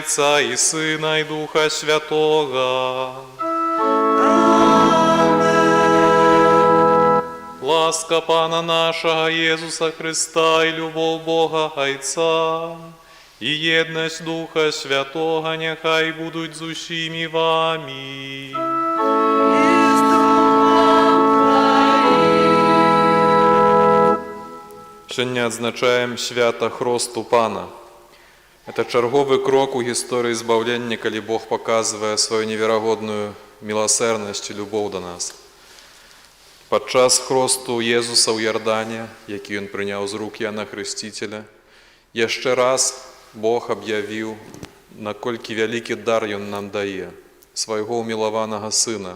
Отца и Сына и Духа Святого. Ласка Пана нашего Иисуса Христа и любовь Бога Отца и едность Духа Святого нехай будуть з усіми вами. Сьогодні відзначаємо свято Хресту Пана. Это черговый крок у гісторії збавлення, коли Бог показує свою невероятную милосердність і любов до нас. Падчас хресту Єсуса у Йордані, який Він прийняв з рук Яна Хрестителя, ще раз Бог об'явив, наколькі великий дар Він нам дає, свого умилованого Сина,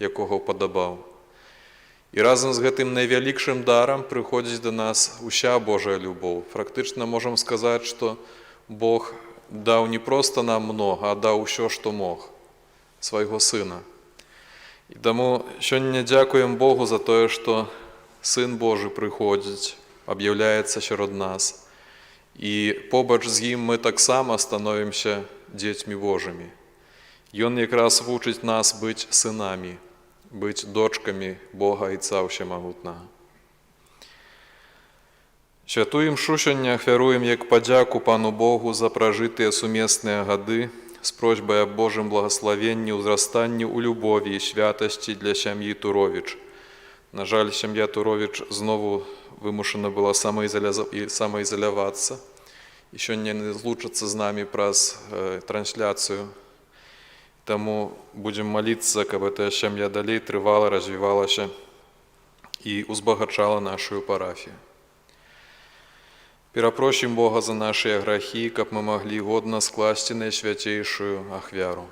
якого подобав. І разом з гэтым найвялікшим даром приходить до нас уся Божая любов. Практично можемо сказати, що Бог дав не просто нам много, а дав усе, що мог, свого Сина. І тому сьогодні дякуємо Богу за те, що Син Божий приходить, об'являється серед нас. І побач з ним ми так само становимося дітьми Божими. І Він якраз вчить нас бути синами, бути дочками Бога Отця Всемогутнього. Святую мшу сьогодні ахвяруємо як подяку Пану Богу за прожитые сумесные годы с просьбой о Божьем благословенні, узрастанні у любові і святості для сім'ї Турович. На жаль, сім'я Турович знову вимушена була самоізолюватися. І сьогодні не злучиться з нами праз трансляцію. Тому будемо молитися, щоб ця сім'я далі тривала, розвивалася і узбагачала нашу парафію. Перепросим Бога за наши грехи, как мы могли годно скласти наисвятейшую ахвяру.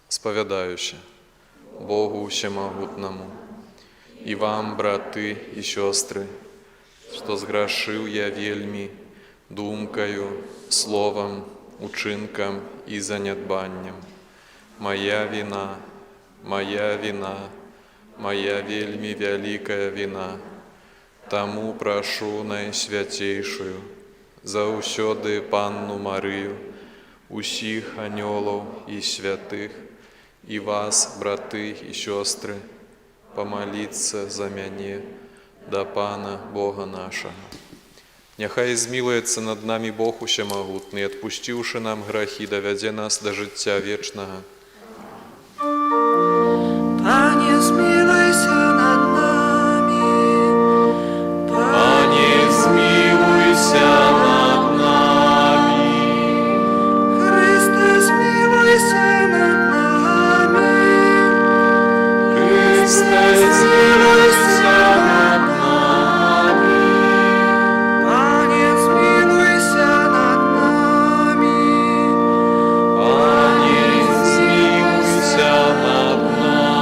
Споведающе Богу Всемогутному и вам, браты и сестры, что сгрешил я вельми думкою, словом, учинком и занедбанням. Моя вина, моя вельми великая вина. Тому прошу найсвятейшую, заусёды Панну Марию, усіх анёлов и святых, и вас, браты и сестры, помолиться за мяне до Пана Бога нашего. Нехай змилуется над нами Бог Всемогутный, отпустивши нам грехи, доведя нас до життя вечного. Пане, змилуйся над нами. Пане, змилуйся над нами. Христе, змилуйся над нами. Христе, змилуйся над нами. Пане, змилуйся над нами. Пане, змилуйся над нами.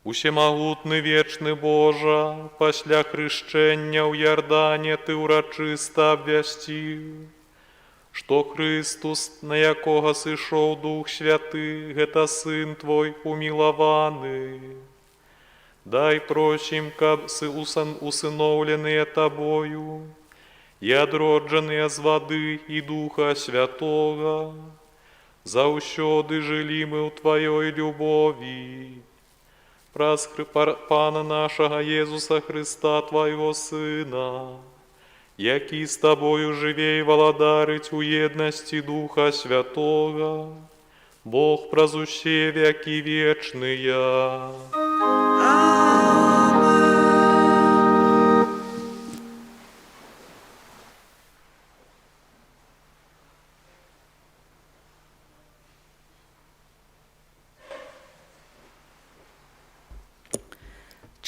Усемагутны вечны Божа, пасля хрышчэння ў Ярдане Ты ўрачыста абвясціў, што Христус, на якога сышоў Дух Святы, гэта Сын Твой умілаваны. Дай просім, каб усыноўленыя Табою і адроджаныя з вады і Духа Святога, заўсёды жылі мы ў Тваёй любові. Праз Пана нашага Езуса Христа, Твайго Сына, які з Табою жыве і валадарыць у еднасці Духа Святога, Бог праз усе векі вечныя.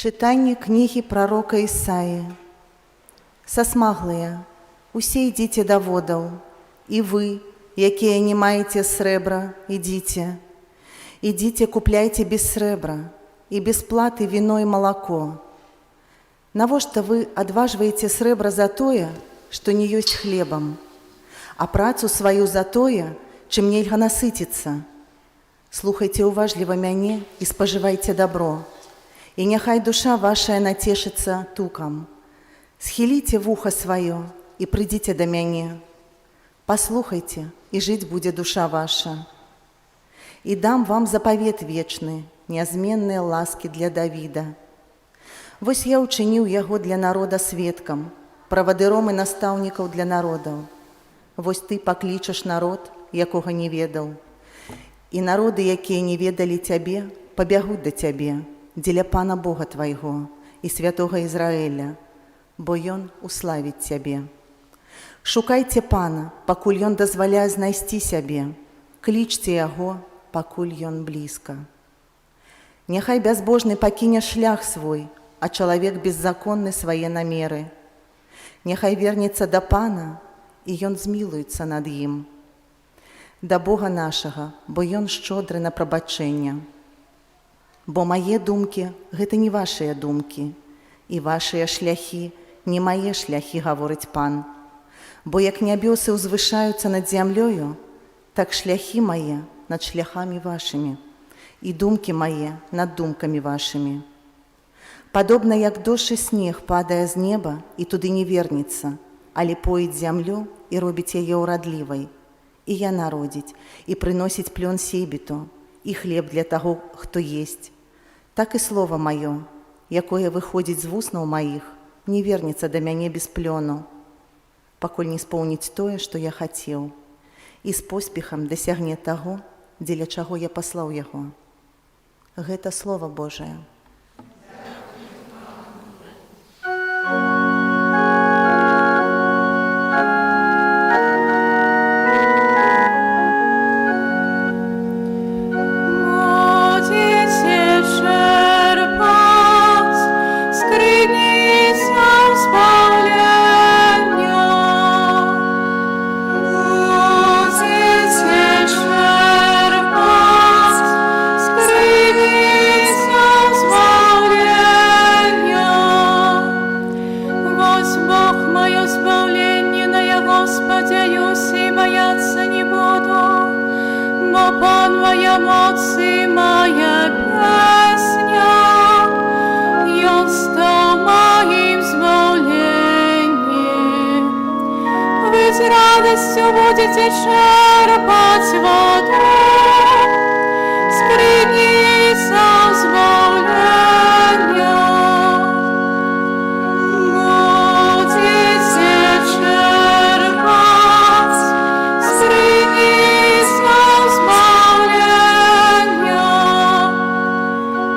Читання книги пророка Ісаї. Сасмаглыя, усе ідзіце да водаў, і вы, якія не маеце срэбра, ідзіце. Ідзіце, купляйце без срэбра, і без платы віно і малако. Навошта вы адважваеце срэбра за тое, што не ёсць хлебам, а працу сваю за тое, чым нельга насыціцца? Слухайце уважліва мяне і спажывайце дабро. І няхай душа вашая нацешыцца тукам. Схіліце вуха сваё і прыйдзіце да мяне. Паслухайце, і жыць будзе душа ваша. І дам вам запавет вечны, нязменныя ласкі для Давіда. Вось я ўчыніў яго для народа сведкам, правадыром і настаўнікаў для народаў. Вось ты паклічаш народ, якога не ведаў. І народы, якія не ведалі цябе, пабягуць да цябе, дзеля Пана Бога Твайго і святога Ізраэля, бо Ён уславіць Цябе. Шукайце Пана, пакуль Ён дазваляе знайсці сябе, клічце Яго, пакуль Ён блізка. Няхай бязбожны пакіне шлях свой, а чалавек беззаконны свае намеры. Няхай вернецца да Пана, і Ён змілуецца над ім. Да Бога нашага, бо Ён шчодры на прабачэнне. Бо мае думкі – гэта не вашыя думкі, і вашыя шляхі – не мае шляхі, гаворыць Пан. Бо як нябёсы ўзвышаюцца над зямлёю, так шляхі мае над шляхамі вашымі, і думкі мае над думкамі вашымі. Падобна як дождж і снег падае з неба і туды не вернецца, але поіць зямлю і робіць яе ўрадлівай, і яна родзіць, і прыносіць плён сейбіту, і хлеб для таго, хто есць. Так і слова маё, якое выходзіць з вуснаў маіх, не вернецца да мяне без плёну, пакуль не споўніць тое, што я хацеў, і з поспехам дасягне таго, дзеля чаго я паслаў яго. Гэта Слова Божае. Будете черпать воду, скрыница избавления. Будете черпать, скрыница избавления.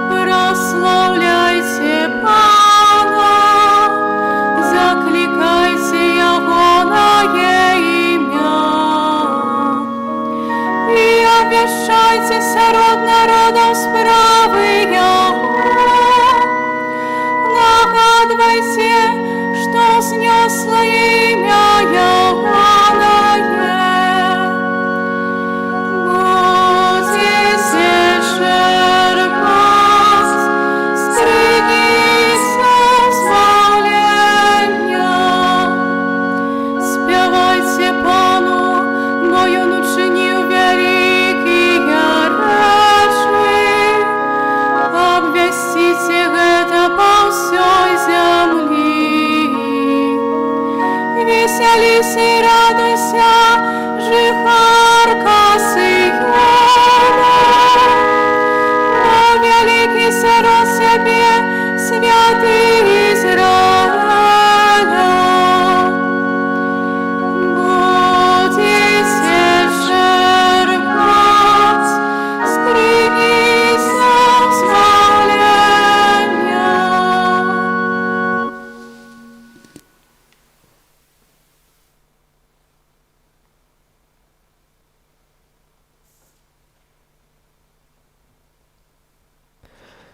Прославляйте Пана, закликайте Его на обвящайте сярод народов справы Яго. Нагадвайте, что снесло имя Яхванае.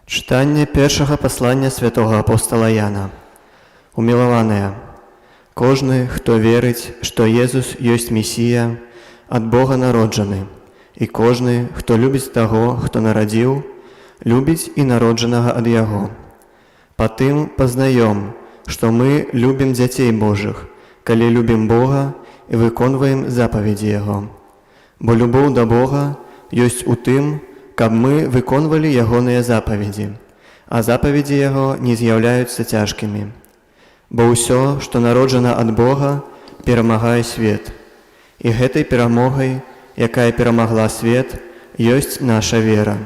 Читання першого послання святого апостола Яна. Умілованыя, кожны, хто верыць, што Езус ёсць Месія, ад Бога народжаны, і кожны, хто любіць таго, хто нарадзіў, любіць і народжанага ад Яго. Па тым пазнаём, што мы любім дзяцей Божых, калі любім Бога і выконваем запаведзі Яго. Бо любоў да Бога ёсць у тым, каб мы выконвалі Ягоныя запаведзі, а запаведзі Яго не з'яўляюцца цяжкімі. Бо ўсё, што народжана ад Бога, перамагае свет. І гэтай перамогай, якая перамагла свет, ёсць наша вера.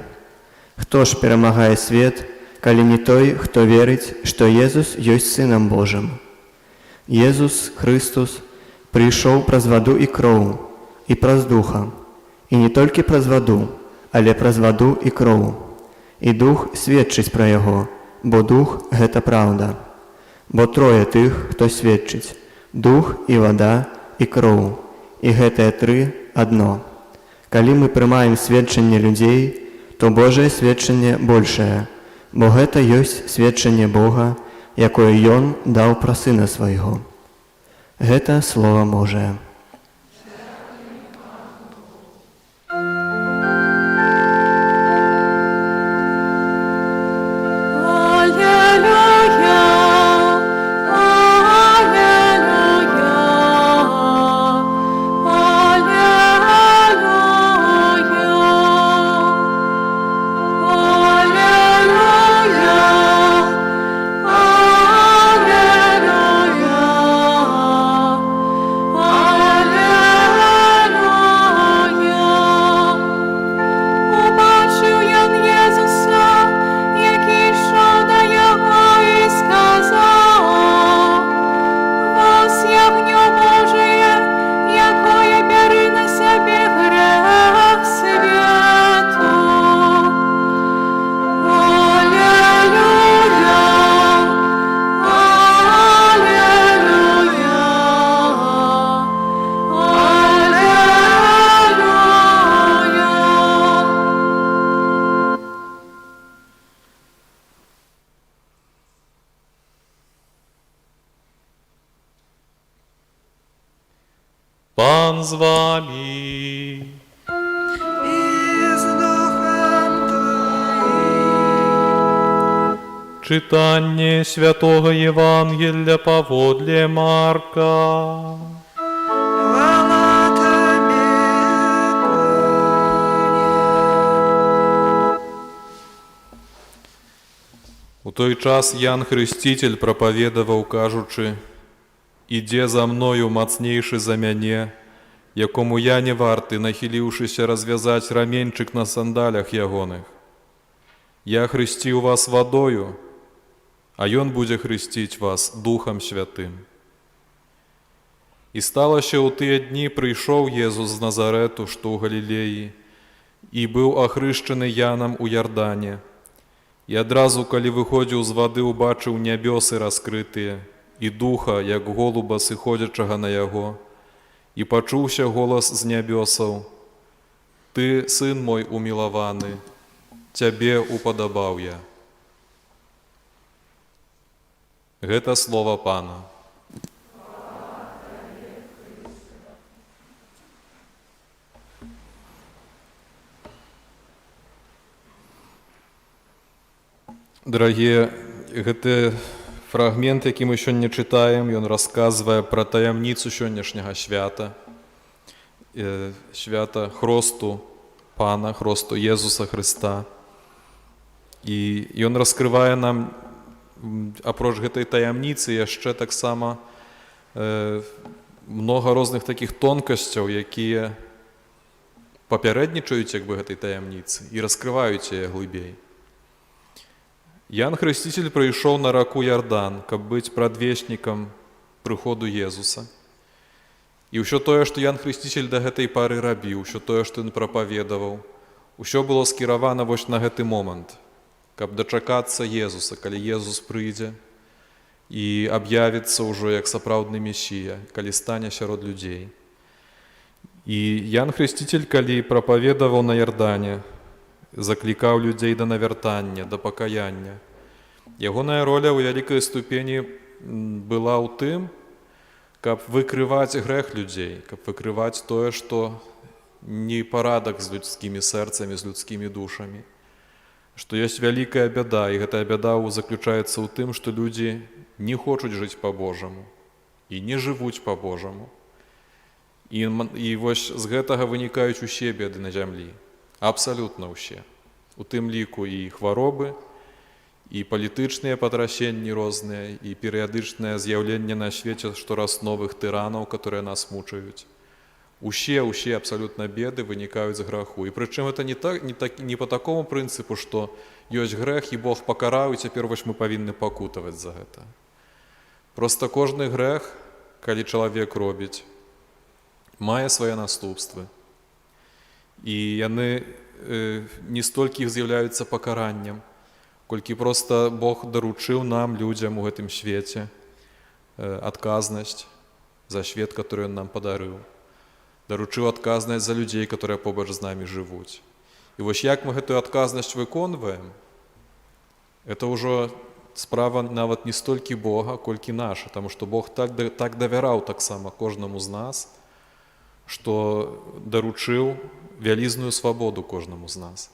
Хто ж перамагае свет, калі не той, хто верыць, што Езус ёсць Сынам Божым? Езус Христус прыйшоў праз ваду і кроў, і праз Духа. І не толькі праз ваду, але праз ваду і кроў. І Дух сведчыць пра Яго, бо Дух – гэта праўда. Бо трое тых, хто сведчыць – Дух і вада і кроў. І гэтыя тры – адно. Калі мы прымаем сведчанне людзей, то Божае сведчанне большае, бо гэта ёсць сведчанне Бога, якое Ён даў пра Сына Свайго. Гэта Слова Божае. Пан з вами. i z duchem Twoim. Читання Святого Євангелія паводле Марка. Chwała Tobie, Panie. У той час Ян Хреститель проповедував, кажучи: «Іде за мною мацнейший за мяне, якому я не варты, нахилівшися розв'язать раменчик на сандалях ягоних. Я хрестив вас водою, а Ён буде хрестить вас Духом Святим». І стало, що у тыя дні прийшов Єзус з Назарету, що у Галілеї, і був охрещений Яном у Ярдані. І одразу, коли виходив з води, убачив небеси розкритые, і Духа, як голуба, сиходячого на Його, і почувся голос з небесов: «Ти, Син мой умилований, Тебе уподобав я». Гэта слово Пана. Дарагія, гэты фрагмент, які мы сёння чытаем, ён расказвае пра таямніцу сённяшняга свята, свята хросту Пана, хросту Езуса Христа. І ён раскрывае нам, апроч гэтай таямніцы, яшчэ таксама многа розных такіх тонкасцяў, якія папярэднічаюць як бы гэтай таямніцы і раскрываюць яе глыбей. Ян Хреститель прыйшоў на раку Ярдан, каб быць прадвеснікам прыходу Езуса. І ўсё тое, што Ян Хреститель да гэтай пары рабіў, ўсё тое, што ён прапаведаваў, усё было скіравана вось на гэты момант, каб дачакацца Езуса, калі Езус прыйдзе і аб'явіцца ўжо як сапраўдны Месія, калі стане сярод людзей. І Ян Хреститель, калі прапаведаваў на Ярдане, заклікаў людзей да навяртання, да пакаяння. Ягоная роля ў вялікай ступені была ў тым, каб выкрываць грэх людзей, каб выкрываць тое, што непарадак з людскімі сэрцамі, з людскімі душамі. Што ёсць вялікая бяда, і гэтая бяда заключаецца ў тым, што людзі не хочуць жыць па-божаму і не жывуць па-божаму. І вось з гэтага вынікаюць усе беды на зямлі. Абсалютна ўсе. У тым ліку і хваробы, і палітычныя патрасенні розныя, і перыядычнае з'яўленне на свеце штораз новых тыранаў, которые нас мучаюць. Усе абсалютна беды вынікаюць з граху. І прычым гэта не па такому прынцыпу, што ёсць грэх, і Бог пакараў, і цяпер вось мы павінны пакутаваць за гэта. Проста кожны грэх, калі чалавек робіць, мае свае наступствы. І яны не столькі з'яўляюцца пакараннем, колькі проста Бог даручыў нам, людзям у гэтым свеце, адказнасць за свет, который Ён нам падарыў. Даручыў адказнасць за людзей, которые побач з намі жывуць. І вось як мы гэтую адказнасць выконваем, это ўжо справа нават не столькі Бога, колькі наша, таму што Бог так давяраў таксама кожнаму з нас, што даручыў вялізную свабоду кожнаму з нас.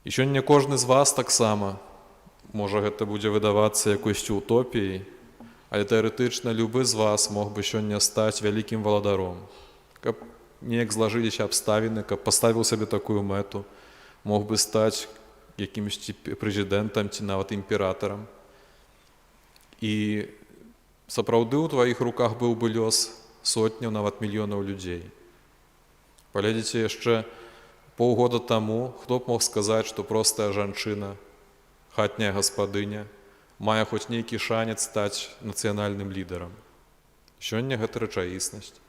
І сёння кожны з вас таксама, можа гэта будзе выдавацца якойсьці утопіяй, але тэарэтычна любы з вас мог бы сёння стаць вялікім валадаром, каб неяк злажыліся абставіны, каб паставіў сабе такую мэту, мог бы стаць якімсьці прэзідэнтам ці нават імператарам. І сапраўды ў тваіх руках быў бы лёс сотняў, нават мільёнаў людзей. Паглядзіце, яшчэ паўгода таму хто б мог сказаць, што простая жанчына, хатняя гаспадыня, мае хоць нейкі шанец стаць нацыянальным лідарам. Сёння гэта рэчаіснасць.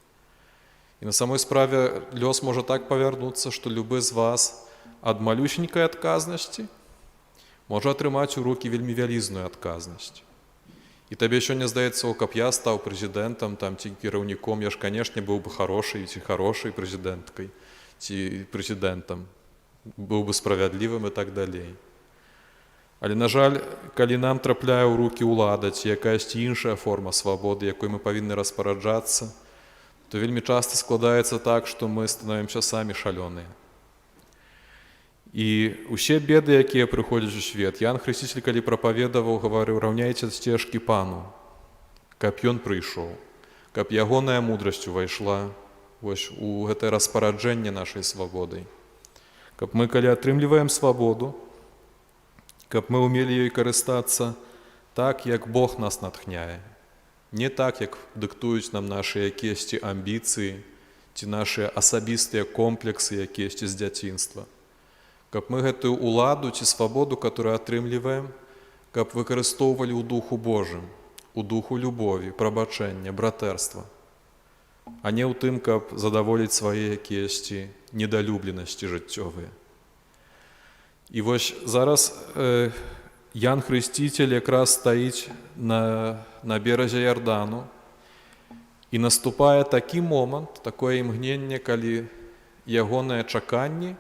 І на самой справе лёс можа так павярнуцца, што любы з вас ад малюсенькай адказнасці можа атрымаць у рукі вельмі вялізную адказнасць. І табе сёння здаецца, каб я стаў прэзідэнтам ці кіраўніком, я ж, канешне, быў бы хорошай ці хорошай прэзідэнткай ці прэзідэнтам, быў бы справядлівым і так далей. Але, на жаль, калі нам трапляе ў рукі ўлада ці якаясьці іншая форма свабоды, якой мы павінны распараджацца, то вельмі часта складаецца так, што мы становімся самі шалёныя. І ўсе беды, якія прыходзяць у свет, Ян Хрысціцель, калі прапаведаваў, гаварыў: раўняйце сцежкі Пану, каб Ён прыйшоў, каб ягоная мудрасць увайшла вось у гэтае распараджэнне нашай свабодай. Каб мы, калі атрымліваем свабоду, каб мы ўмелі ёй карыстацца так, як Бог нас натхняе. Не так, як дыктуюць нам нашы якіясьці амбіцыі ці нашы асабістыя комплексы якіясьці з дзяцінства. Каб мы гэтую уладу ці свабоду, которую атрымліваем, каб выкарыстоўвалі ў духу Божым, у духу любові, прабачэння, братэрства, а не ў тым, каб задаволіць свае якіясьці недалюбленасці жыццёвыя. І вось зараз Ян Хрысціцель якраз стаіць на беразе Ярдану, і наступае такі момант, такое імгненне, калі ягоныя чаканні,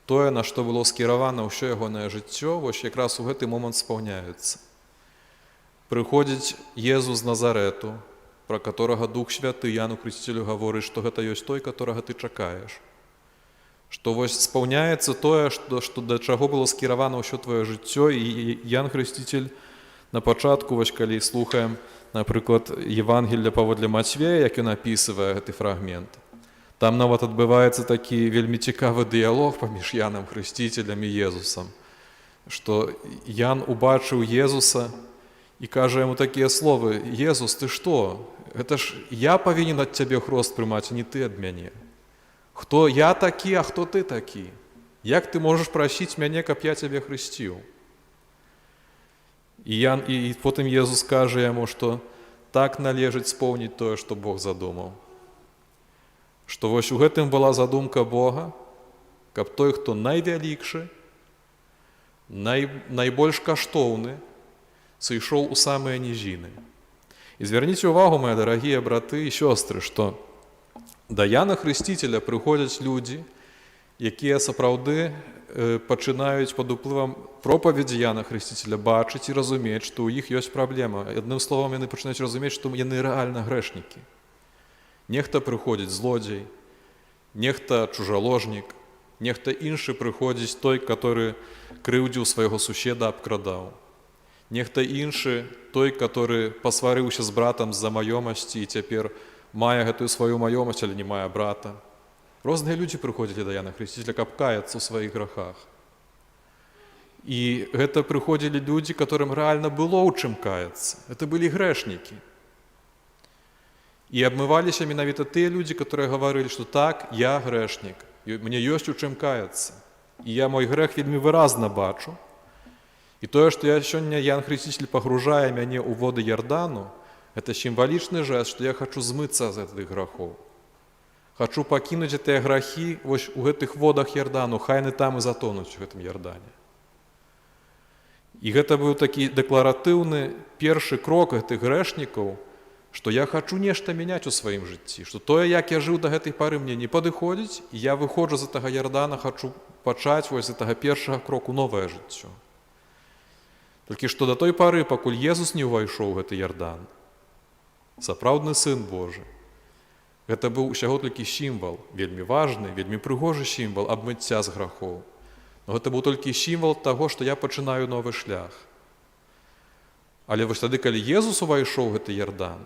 тое, на што было скіравана ўсё ягонае жыццё, вось якраз у гэты момант спаўняюцца. Прыходзіць Езус з Назарэту, пра которага Дух Святы Яну Хрысціцелю гаворыць, што гэта ёсць той, которага ты чакаеш. Што вось спаўняецца тое, што да чаго было скіравана ўсё твоё жыццё, і Ян Хрысціцель на пачатку, вось калі слухаем, напрыклад, Евангелля паводле Мацвея, як ён апісвае гэты фрагмент, там нават адбываецца такі вельмі цікавы дыялог паміж Янам Хрысціцелем і Езусам, што Ян убачыў Езуса і кажа яму такія словы: «Езус, ты што? Гэта ж я павінен ад цябе хрост прымаць, а не ты ад мяне. Хто я такі, а хто ты такі? Як ты можаш прасіць мяне, каб я цябе хрысціў?» І потым Езус кажа яму, што так належыць споўніць тое, што Бог задумаў. Што вось у гэтым была задумка Бога, каб той, хто найвялікшы, найбольш каштоўны, сышоў у самыя нізіны. І звярніце ўвагу, мае дарагія браты і сёстры, што да Яна Хрысціцеля прыходзяць людзі, якія сапраўды пачынаюць пад уплывам пропаведзі Яна Хрысціцеля бачыць і разумець, што ў іх ёсць праблема. Адным словам, яны пачынаюць разумець, што яны рэальна грэшнікі. Нехта прыходзіць злодзей, нехта чужаложнік, нехта іншы прыходзіць той, который крыўдзіў свайго суседа, абкрадаў. Нехта іншы той, который пасварыўся з братам з-за маёмасці і цяпер мае гэтую сваю маёмасць, але не мае брата. Розныя людзі прыходзілі да Яна Хрысціцеля, каб каяцца ў сваіх грахах. І гэта прыходзілі людзі, которым рэальна было ў чым каяцца. Это былі грэшнікі. І абмываліся менавіта тыя людзі, которые гаварылі, што так, я грэшнік, мне ёсць у чым каяцца. І я мой грэх вельмі выразна бачу. І тое, што я сёння Ян Хрысціцель пагружае мяне ў воды Ярдану, это сімвалічны жэст, што я хачу змыцца з гэтых грахоў. Хачу пакінуць гэтыя грахі вось у гэтых водах Ярдану, хай яны там і затонуць у гэтым Ярдане. І гэта быў такі дэкларатыўны першы крок гэтых грэшнікаў, што я хачу нешта мяняць у сваім жыцці, што тое, як я жыў да гэтай пары, мне не падыходзіць, і я выходжу з гэтага Ярдана, хачу пачаць вось з гэтага першага кроку новае жыццё. Толькі што да той пары, пакуль Езус не ўвайшоў у гэты Ярдан, сапраўдны Сын Божы, гэта быў усяго толькі сімвал, вельмі важны, вельмі прыгожы сімвал абмыцця з грахоў. Но гэта быў толькі сімвал таго, што я пачынаю новы шлях. Але вось тады, калі Езус увайшоў у гэты Ярдан,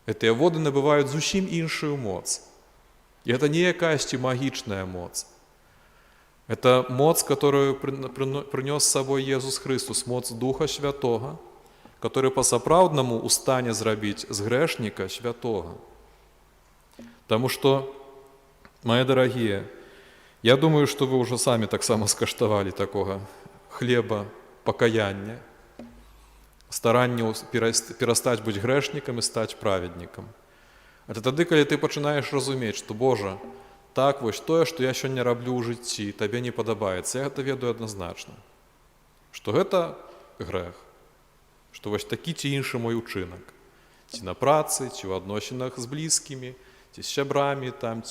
гэтыя воды набываюць зусім іншую моц. І гэта не якаясьці магічная моц. Это моц, которую прынёс з сабой Езус Христос, моц Духа Святога, который па-сапраўднаму ў стане зрабіць з грэшніка святога. Таму што, мае дарагія, я думаю, што вы ўжо самі таксама скаштавалі такога хлеба пакаяння, старанню перастаць быць грэшнікам і стаць праведнікам. Это тады, калі ты пачынаеш разумець, што Божа, так вось тое, што я сёння раблю ў жыцці, табе не падабаецца, я гэта ведаю адназначна. Што гэта грэх, што вось такі ці іншы мой учынак, ці на працы, ці ў адносінах з блізкімі, ці з сябрамі, там,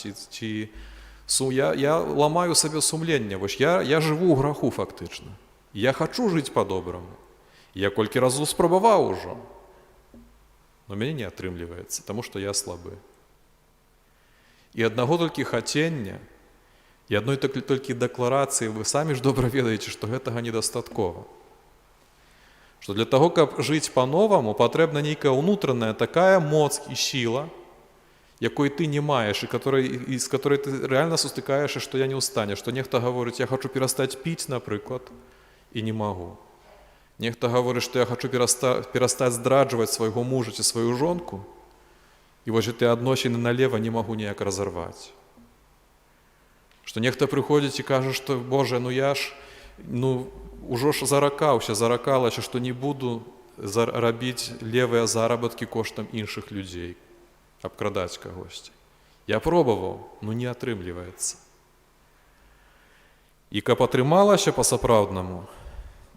я ламаю сабе сумленне, вось я жыву ў граху фактычна. Я хачу жыць па-добраму. Я колькі разу спрабаваў ужо, но мяне не атрымліваецца, таму што я слабы. І аднаго толькі хацення, і адной толькі дэкларацыі, вы самі ж добра ведаеце, што гэтага недастаткова. Што для таго, каб жыць па-новаму, патрэбна нейкая ўнутраная такая моц і сіла, якой ты не маеш, і з которой ты рэальна сустыкаешся, што я не ў стане, што нехта гаворыць, я хачу перастаць піць, напрыклад, і не магу. Нехта гаворыць, што я хачу перастаць здраджваць свайго мужа ці сваю жонку, і вось гэтыя адносіны налева не магу ніяк разарваць. Што нехта прыходзіць і кажа, што Боже, я ж ужо ж заракалася, што не буду рабіць левыя заработкі коштам іншых людзей, абкрадаць кагосьці. Я пробаваў, но не атрымліваецца. І каб атрымалася па-сапраўднаму,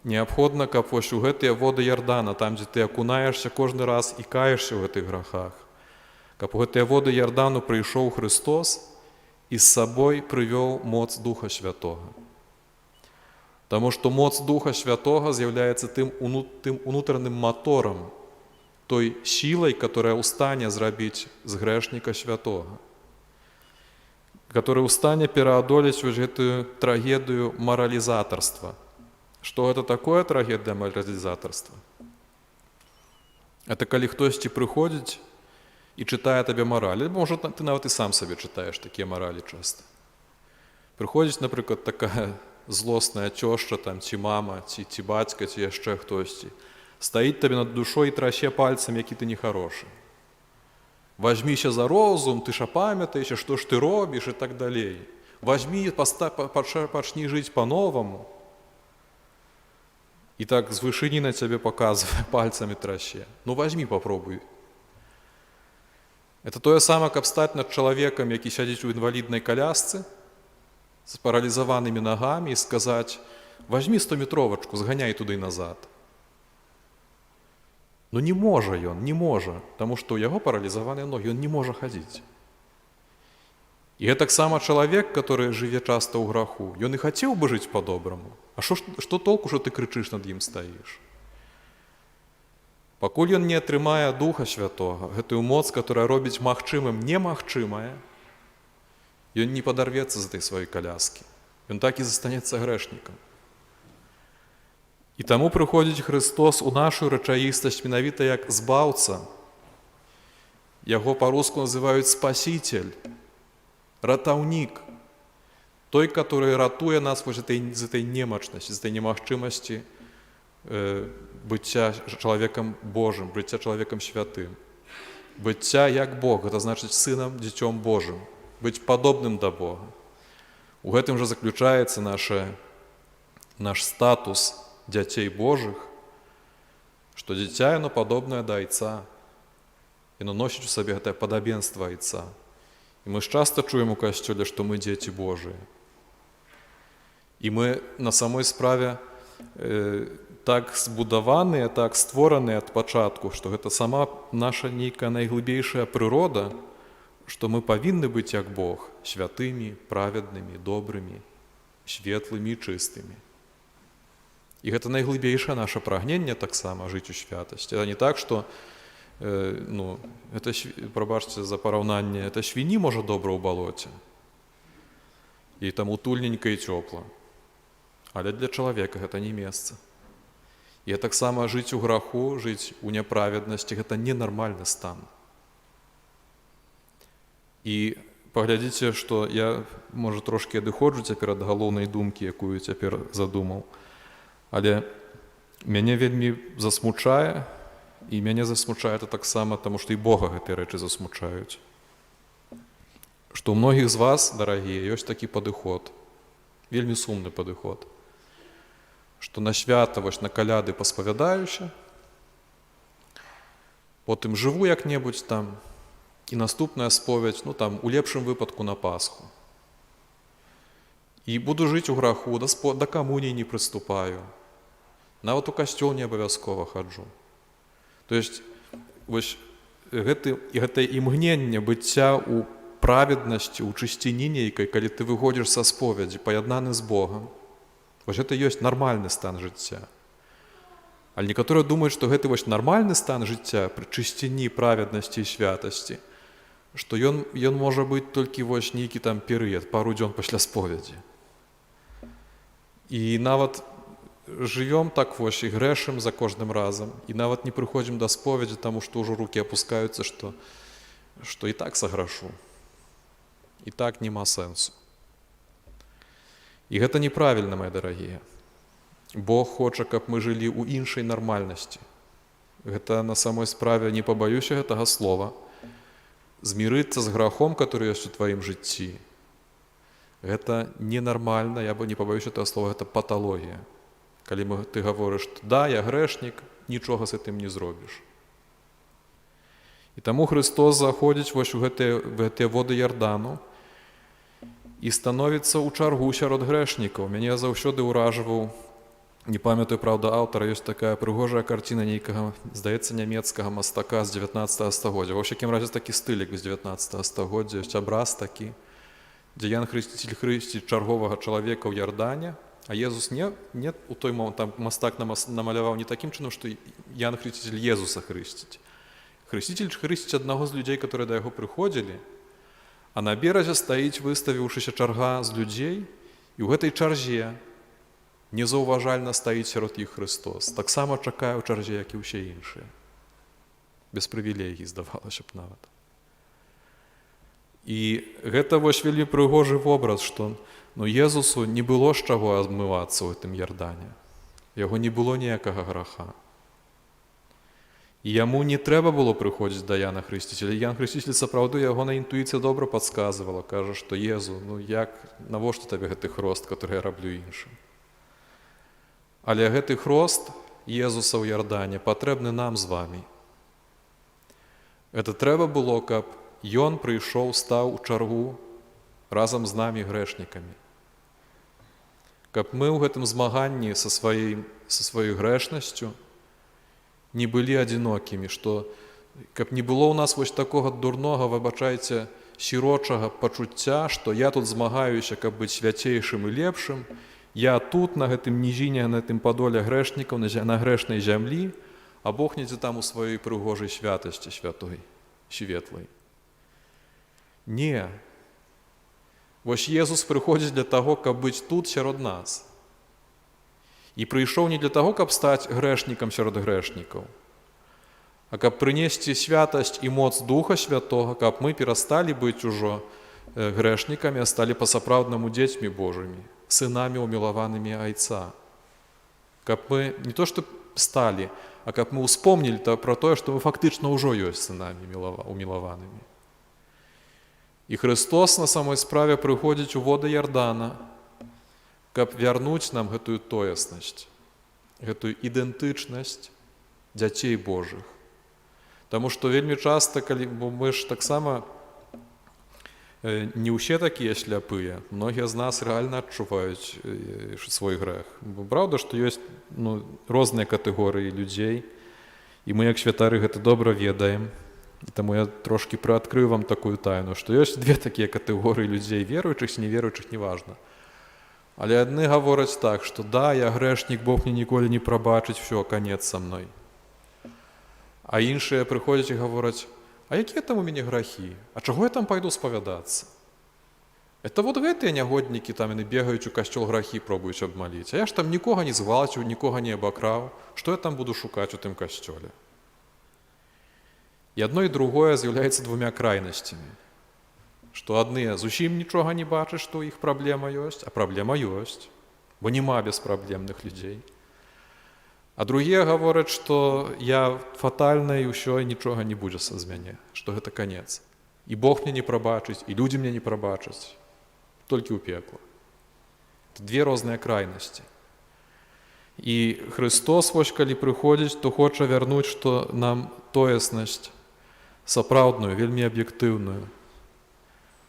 неабходна, каб вось у гэтыя воды Ярдана, там, дзе ты акунаешся кожны раз і каешся ў гэтых грахах, каб у гэтыя воды Ярдану прыйшоў Христос і з сабой прывёў моц Духа Святога. Таму што моц Духа Святога з'яўляецца тым унутраным маторам, той сілай, которая ў стане зрабіць з грэшніка святога, который ў стане пераадолець вось гэтую трагедыю маралізатарства. Што гэта такое трагедыя маралізатарства? Это калі хтосьці прыходзіць і чытае табе мараль, можа, ты нават і сам сабе чытаеш такія маралі часта. Прыходзіць, напрыклад, такая злосная цёшча, там, ці мама, ці бацька, ці яшчэ хтосьці, стаіць табе над душой і трасце пальцам, які ты нехарошы. Вазьміся за розум, ты ж памятаеш, што ж ты робіш і так далей. Вазьмі, пачні жыць па-новаму. І так з вышыні на цябе паказвае, пальцамі трасце. Вазьмі, папробуй. Это тое самае, каб стаць над чалавекам, які сядзіць у інваліднай колясцы, з паралізаванымі нагамі і сказаць, вазьмі 100-метровачку, зганяй туды і назад. Не можа ён, не можа, таму што ў яго паралізаваныя ногі, ён не можа хадзіць. І гэтаксама чалавек, который жыве часта ў граху, ён і хацеў бы жыць па-добраму. А што толку, што ты крычыш над ім стаіш? Пакуль ён не атрымае Духа Святога, гэтую моц, которая робіць магчымым немагчымае, ён не падарвецца з этой сваёй каляскі. Ён так і застанецца грэшнікам. І таму прыходзіць Христос у нашу рэчаістасць менавіта як збаўца. Яго па-руску называюць спаситель, ратаўнік, той, который ратуе нас з этой немачнасці, з этой немагчымасці быцця чалавекам Божым, быцця чалавекам святым. Быцця як Бог, гэта значыць сынам, дзіцём Божым, быць падобным да Бога. У гэтым жа заключаецца наш статус дзяцей Божых, што дзіця, яно падобнае да айца, яно носіць у сабе гэтае падабенства айца. І мы ж часта чуем у касцёле, што мы дзеці Божыя. І мы на самой справе так збудаваныя, так створаныя ад пачатку, што гэта сама наша нейкая найглыбейшая прырода, што мы павінны быць як Бог, святымі, праведнымі, добрымі, светлымі, чыстымі. І гэта найглыбейшае наша прагненне таксама жыць у святасці. Это не так, што прабачце за параўнанне, это свіні можа добра ў балоце. І там утульненька і цёпла. Але для чалавека гэта не месца. І таксама жыць у граху, жыць у няправеднасці, гэта ненармальны стан. І паглядзіце, што я, можа, трошкі адыходжу цяпер ад галоўнай думкі, якую цяпер задумаў. Але мяне вельмі засмучае, і мяне засмучае это таксама, таму што і Бога гэтыя рэчы засмучаюць. Што ў многіх з вас, дарагія, ёсць такі падыход, вельмі сумны падыход, што на свята, вось на каляды паспавядаюся, потым жыву як-небудзь там, і наступная споведь, у лепшым выпадку на Пасху. І буду жыць у граху, да камуніі не прыступаю, нават у касцёл не абавязкова хаджу. То есть, вось гэта імгненне быцця ў праведнасці, у чысціні нейкай, калі ты выходзіш са споведзі, паяднаны з Богам. Вось гэта ёсць нармальны стан жыцця. Але некаторыя думаюць, што гэты вось нармальны стан жыцця пры чысціні, праведнасці і святасці, што ён можа быць толькі вось нейкі там перыяд, пару дзён пасля споведзі. І нават жывём так вось і грэшым за кожным разам, і нават не прыходзім да споведзі, таму што ўжо рукі апускаюцца, што і так саграшу. І так няма сэнсу. І гэта неправільна, мае дарагія. Бог хоча, каб мы жылі ў іншай нармальнасці. Гэта на самой справе, не пабаюся гэтага слова, змірыцца з грахом, который ёсць у тваім жыцці. Гэта ненармальна, я не пабаюся гэтага слова, гэта паталогія. Калі ты гаворыш, да, я грэшнік, нічога з гэтым не зробіш. І таму Христос заходзіць вось у гэтыя воды Ярдану і становіцца ў чаргу сярод грэшнікаў. Мяне заўсёды ўражваў, не памятаю, правда, аўтара, ёсць такая прыгожая карціна нейкага, здаецца, нямецкага мастака з 19 стагоддзя. Ва ўсякім разе такі стылік з 19 стагоддзя, ёсць абраз такі, дзе Ян Хрысціцель хрысціць чарговага чалавека ў Ярдане, а Езус не у той момент, там мастак намаляваў не такім чынам, што Ян Хрысціцель Езуса хрысціць. Хрысціцель хрысціць аднаго з людзей, которые да яго прыходзілі, а на беразе стаіць, выставіўшыся чарга з людзей, і ў гэтай чарзе незаўважальна стаіць сярод іх Христос. Таксама чакае ў чарзе, як і ўсе іншыя. Без прывілегій, здавалася б нават. І гэта вось вельмі прыгожы вобраз, што Езусу не было з чаго адмывацца ў гэтым Ярдане. Яго не было ніякага граха. І яму не трэба было прыходзіць да Яна Хрысціцеля. Ян Хрысціцель, сапраўды, яго на інтуіцыя добра падказвала, кажа, што Езу, навошта табе гэты хрост, который я раблю іншым? Але гэты хрост Езуса ў Ярдане патрэбны нам з вамі. Гэта трэба было, каб Ён прыйшоў, стаў у чаргу разам з намі грэшнікамі. Каб мы ў гэтым змаганні са сваёй грэшнасцю не былі адзінокімі, што каб не было ў нас вось такога дурнога, выбачайце, сірочага пачуцця, што я тут змагаюся, каб быць свяцейшым і лепшым, я тут, на гэтым нізіне, на гэтым падоле грэшнікаў, на грэшнай зямлі, а Бог недзе там у сваёй прыгожай святасці святой, светлай. Не. Вось Езус прыходзіць для таго, каб быць тут сярод нас. І прыйшоў не для таго, каб стаць грэшнікам сярод грэшнікаў, а каб прынесці святасць і моц Духа Святога, каб мы перасталі быць ужо грэшнікамі, а сталі па-сапраўднаму дзецьмі Божымі, сынамі умілаванымі Айца. Каб мы не то што сталі, а каб мы ўспомнілі пра тое, што мы фактычна ўжо ёсць сынамі умілаванымі. І Христос на самой справе прыходзіць у воды Ярдана, каб вярнуць нам гэтую тоеснасць, гэтую ідэнтычнасць дзяцей Божых. Таму што вельмі часта, бо мы ж таксама не ўсе такія сляпыя, многія з нас рэальна адчуваюць свой грэх. Бо праўда, што ёсць розныя катэгорыі людзей, і мы, як святары, гэта добра ведаем. І таму я трошкі прыадкрыю вам такую тайну, што ёсць две такія катэгорыі людзей, веруючых ці неверуючых, неважна. Але адны гавораць так, што да, я грэшнік, Бог мне ніколі не прабачыць, всё, канец са мной. А іншыя прыходзяць і гавораць, а якія там у мяне грахі? А чаго я там пайду спавядацца? Это вот гэтыя нягоднікі, там яны бегаюць у касцёл, грахі пробуюць абмаліць. А я ж там нікога не згвалціў, нікога не абакраў. Што я там буду шукаць у тым касцёле? І адно і другое з'яўляецца двумя крайнасцямі. Што адныя зусім нічога не бачаць, што ў іх праблема ёсць, а праблема ёсць, бо няма беспраблемных людзей. А другія гавораць, што я фатальна і ўсё, і нічога не будзе з мяне, што гэта канец. І Бог мне не прабачыць, і людзі мне не прабачаць, толькі ў пекла. Это две розныя крайнасці. І Христос, вось калі прыходзіць, то хоча вярнуць, што нам тоеснасць сапраўдную, вельмі аб'ектыўную,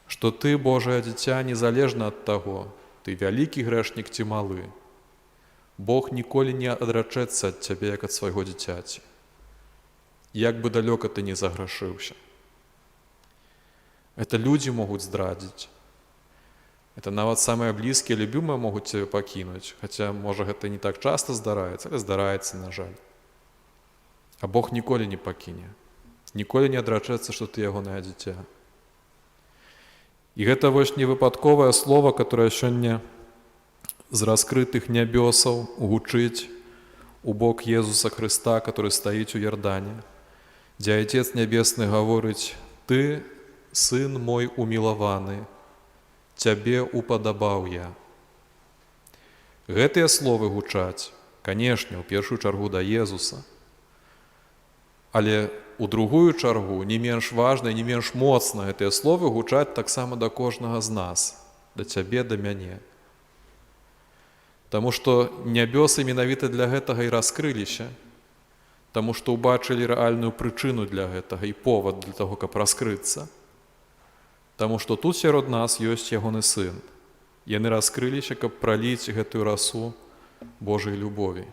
што ты, Божае дзіця, незалежна ад таго, ты вялікі грэшнік ці малы. Бог ніколі не адрачэцца ад цябе, як ад свайго дзіцяці. Як бы далёка ты не заграшыўся. Это людзі могуць здрадзіць. Это нават самыя блізкія, любімыя могуць цябе пакінуць, хаця, можа, гэта не так часта здараецца, але здараецца, на жаль. А Бог ніколі не пакіне. Ніколі не адрачэцца, што ты ягонае дзіця. І гэта вось невыпадковае слово, которое сёння з раскрытых нябёсаў гучыць у бок Езуса Хрыста, который стаіць у Ярдане, дзе Айцец Нябесны гаворыць: «Ты, сын мой умілаваны, цябе упадабаў я». Гэтыя словы гучаць, канешне, у першую чаргу да Езуса, але у другую чаргу, не менш важна і не менш моцна, гэтыя словы гучаць таксама да кожнага з нас, да цябе, да мяне. Таму што нябёсы менавіта для гэтага і раскрыліся, таму што ўбачылі рэальную прычыну для гэтага і повад для таго, каб раскрыцца. Таму што тут сярод нас ёсць ягоны сын. Яны раскрыліся, каб праліць гэтую расу Божай любові.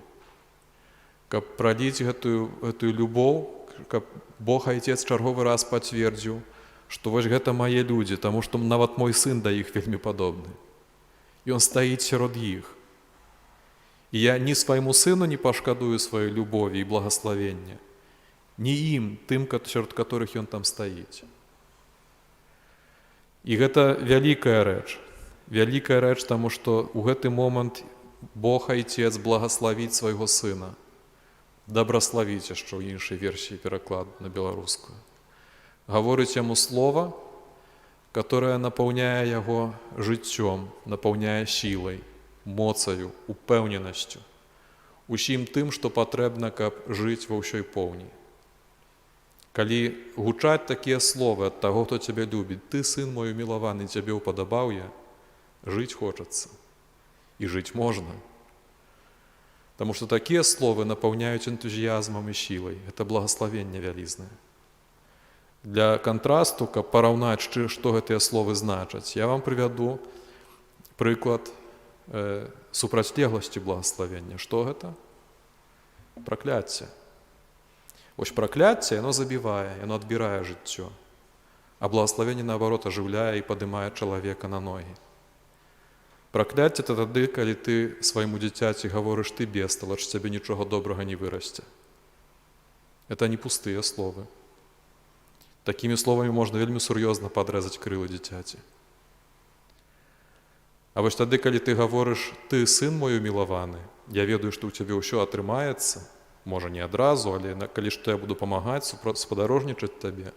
Каб праліць гэтую любоў, каб Бог Айцец чарговы раз пацвердзіў, што вось гэта мае людзі, таму што нават мой сын да іх вельмі падобны. Ён стаіць сярод іх. І я ні свайму сыну не пашкадую сваёй любові і благаславення, ні ім, тым, сярод которых ён там стаіць. І гэта вялікая рэч, таму што ў гэты момант Бог Айцец благаславіць свайго сына, дабраславіць, яшчэ ў іншай версіі перакладу на беларускую. Гаворыць яму слова, которое напаўняе яго жыццём, напаўняе сілай, моцаю, упэўненасцю, усім тым, што патрэбна, каб жыць ва ўсёй поўні. Калі гучаць такія словы ад таго, хто цябе любіць: «Ты, сын мой умілаваны, цябе упадабаў я», жыць хочацца. І жыць можна. Таму што такія словы напаўняюць энтузіязмам і сілай. Гэта благаславенне вялізнае. Для кантрасту, каб параўнаць, што гэтыя словы значаць, я вам прывяду прыклад супрацьлегласці благаславення. Што гэта? Пракляцце. Вось пракляцце, яно забівае, яно адбірае жыццё. А благословение, наоборот, оживляе и поднимае человека на ноги. Пракляцце – это тады, калі ты свайму дзіцяці гаворыш «ты бесталач, з цябе нічога добрага не вырасце». Это не пустыя словы. Такімі словамі можна вельмі сур'ёзна падрэзаць крылы дзіцяці. А вось тады, калі ты гаворыш «ты сын мой умілаваны, я ведаю, што ў цябе ўсё атрымаецца», можа не адразу, але калі што я буду памагаць, спадарожнічаць табе,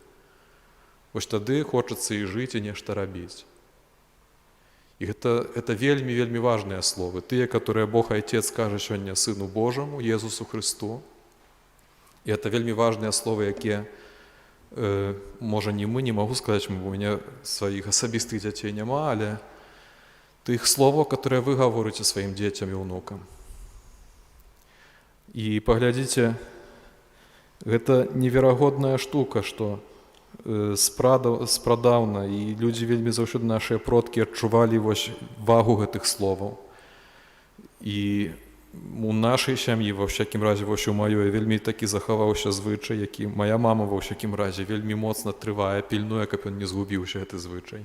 вось тады хочацца і жыць, і нешта рабіць. І гэта вельмі важныя словы, тыя, которые Бог Отец кажа сёння Сыну Божаму, Езусу Христу. І гэта вельмі важныя словы, якія, можа, не магу сказаць, у мяне сваіх асабістых дзяцей няма, але тых словаў, которые вы гаворыце сваім дзецям і ўнукам. І паглядзіце, гэта неверагодная штука, што спрадаўна, і людзі вельмі заўсёды, нашыя продкі, адчувалі вось вагу гэтых словаў. І у нашай сям'і, ва ўсякім разе, вось у маёй, вельмі такі захаваўся звычай, які мая мама, ва ўсякім разе, вельмі моцна трывае, пільнуе, каб ён не згубіўся, гэты звычай.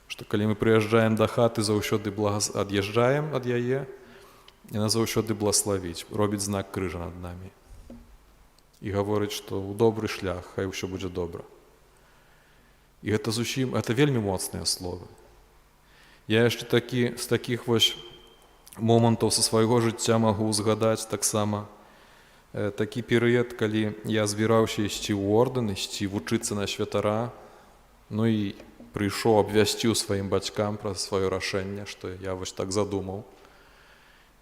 Што калі мы прыязджаем да хаты, заўсёды ад'язджаем ад яе, яна заўсёды благаславіць, робіць знак крыжа над намі. І гаворыць, што ў добры шлях, хай усё будзе добра. І гэта вельмі моцныя словы. Я яшчэ з такіх вось момантаў са свайго жыцця магу згадаць таксама такі перыяд, калі я збіраўся ісці ў ордэн, ісці вучыцца на святара, ну і прыйшоў, абвясціў сваім бацькам пра сваё рашэнне, што я вось так задумаў.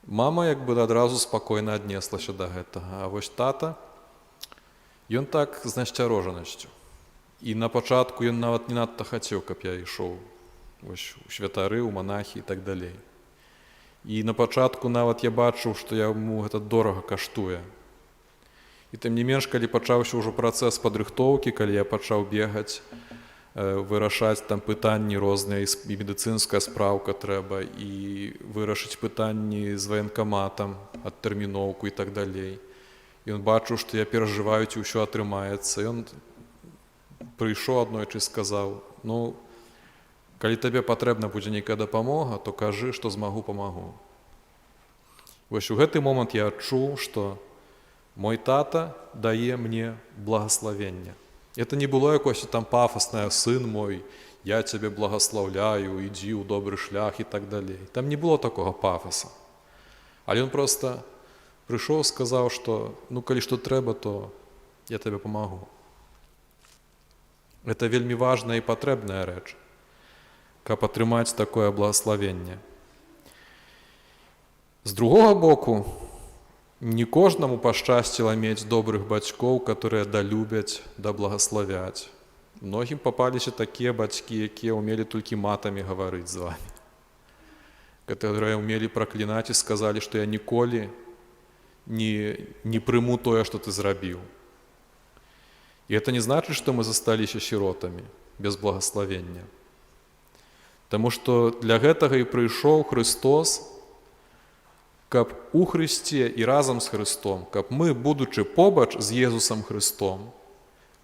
Мама як бы адразу спакойна аднеслася да гэтага, а вось тата, ён так з насцярожанасцю. І на пачатку ён нават не надта хацеў, каб я ішоў у святары, у манахі і так далей. І на пачатку нават я бачыў, што яму гэта дорага каштуе. І тым не менш, калі пачаўся ўжо працэс падрыхтоўкі, калі я пачаў бегаць, вырашаць там пытанні розныя, і медыцынская спраўка трэба, і вырашыць пытанні з ваенкаматам, адтэрміноўку і так далей. І ён бачыў, што я перажываю, ці ўсё атрымаецца. Ён прыйшоў аднойчы і сказаў: «Ну, калі табе патрэбна будзе нейкая дапамога, то кажы, што змагу, памагу». Вось у гэты момант я адчуў, што мой тата дае мне благаславенне. Это не было якось там пафаснае: «Сын мой, я цябе благаслаўляю, ідзі ў добры шлях» і так далей. Там не было такога пафаса. Але ён проста прыйшоў, сказаў, што «ну, калі што трэба, то я табе памагу». Гэта вельмі важная і патрэбная рэч, каб атрымаць такое благаславенне. З другога боку, не кожнаму пашчасціла мець добрых бацькоў, которые далюбяць, да благаславяць. Многім папаліся такія бацькі, якія ўмелі толькі матамі гаварыць з вамі, которые ўмелі праклінаць і сказалі, што я ніколі не прыму тое, што ты зрабіў. І гэта не значыць, што мы засталіся сіротамі, без благаславення. Таму што для гэтага і прыйшоў Христос, каб у Христе і разам з Христом, каб мы, будучы побач з Езусам Христом,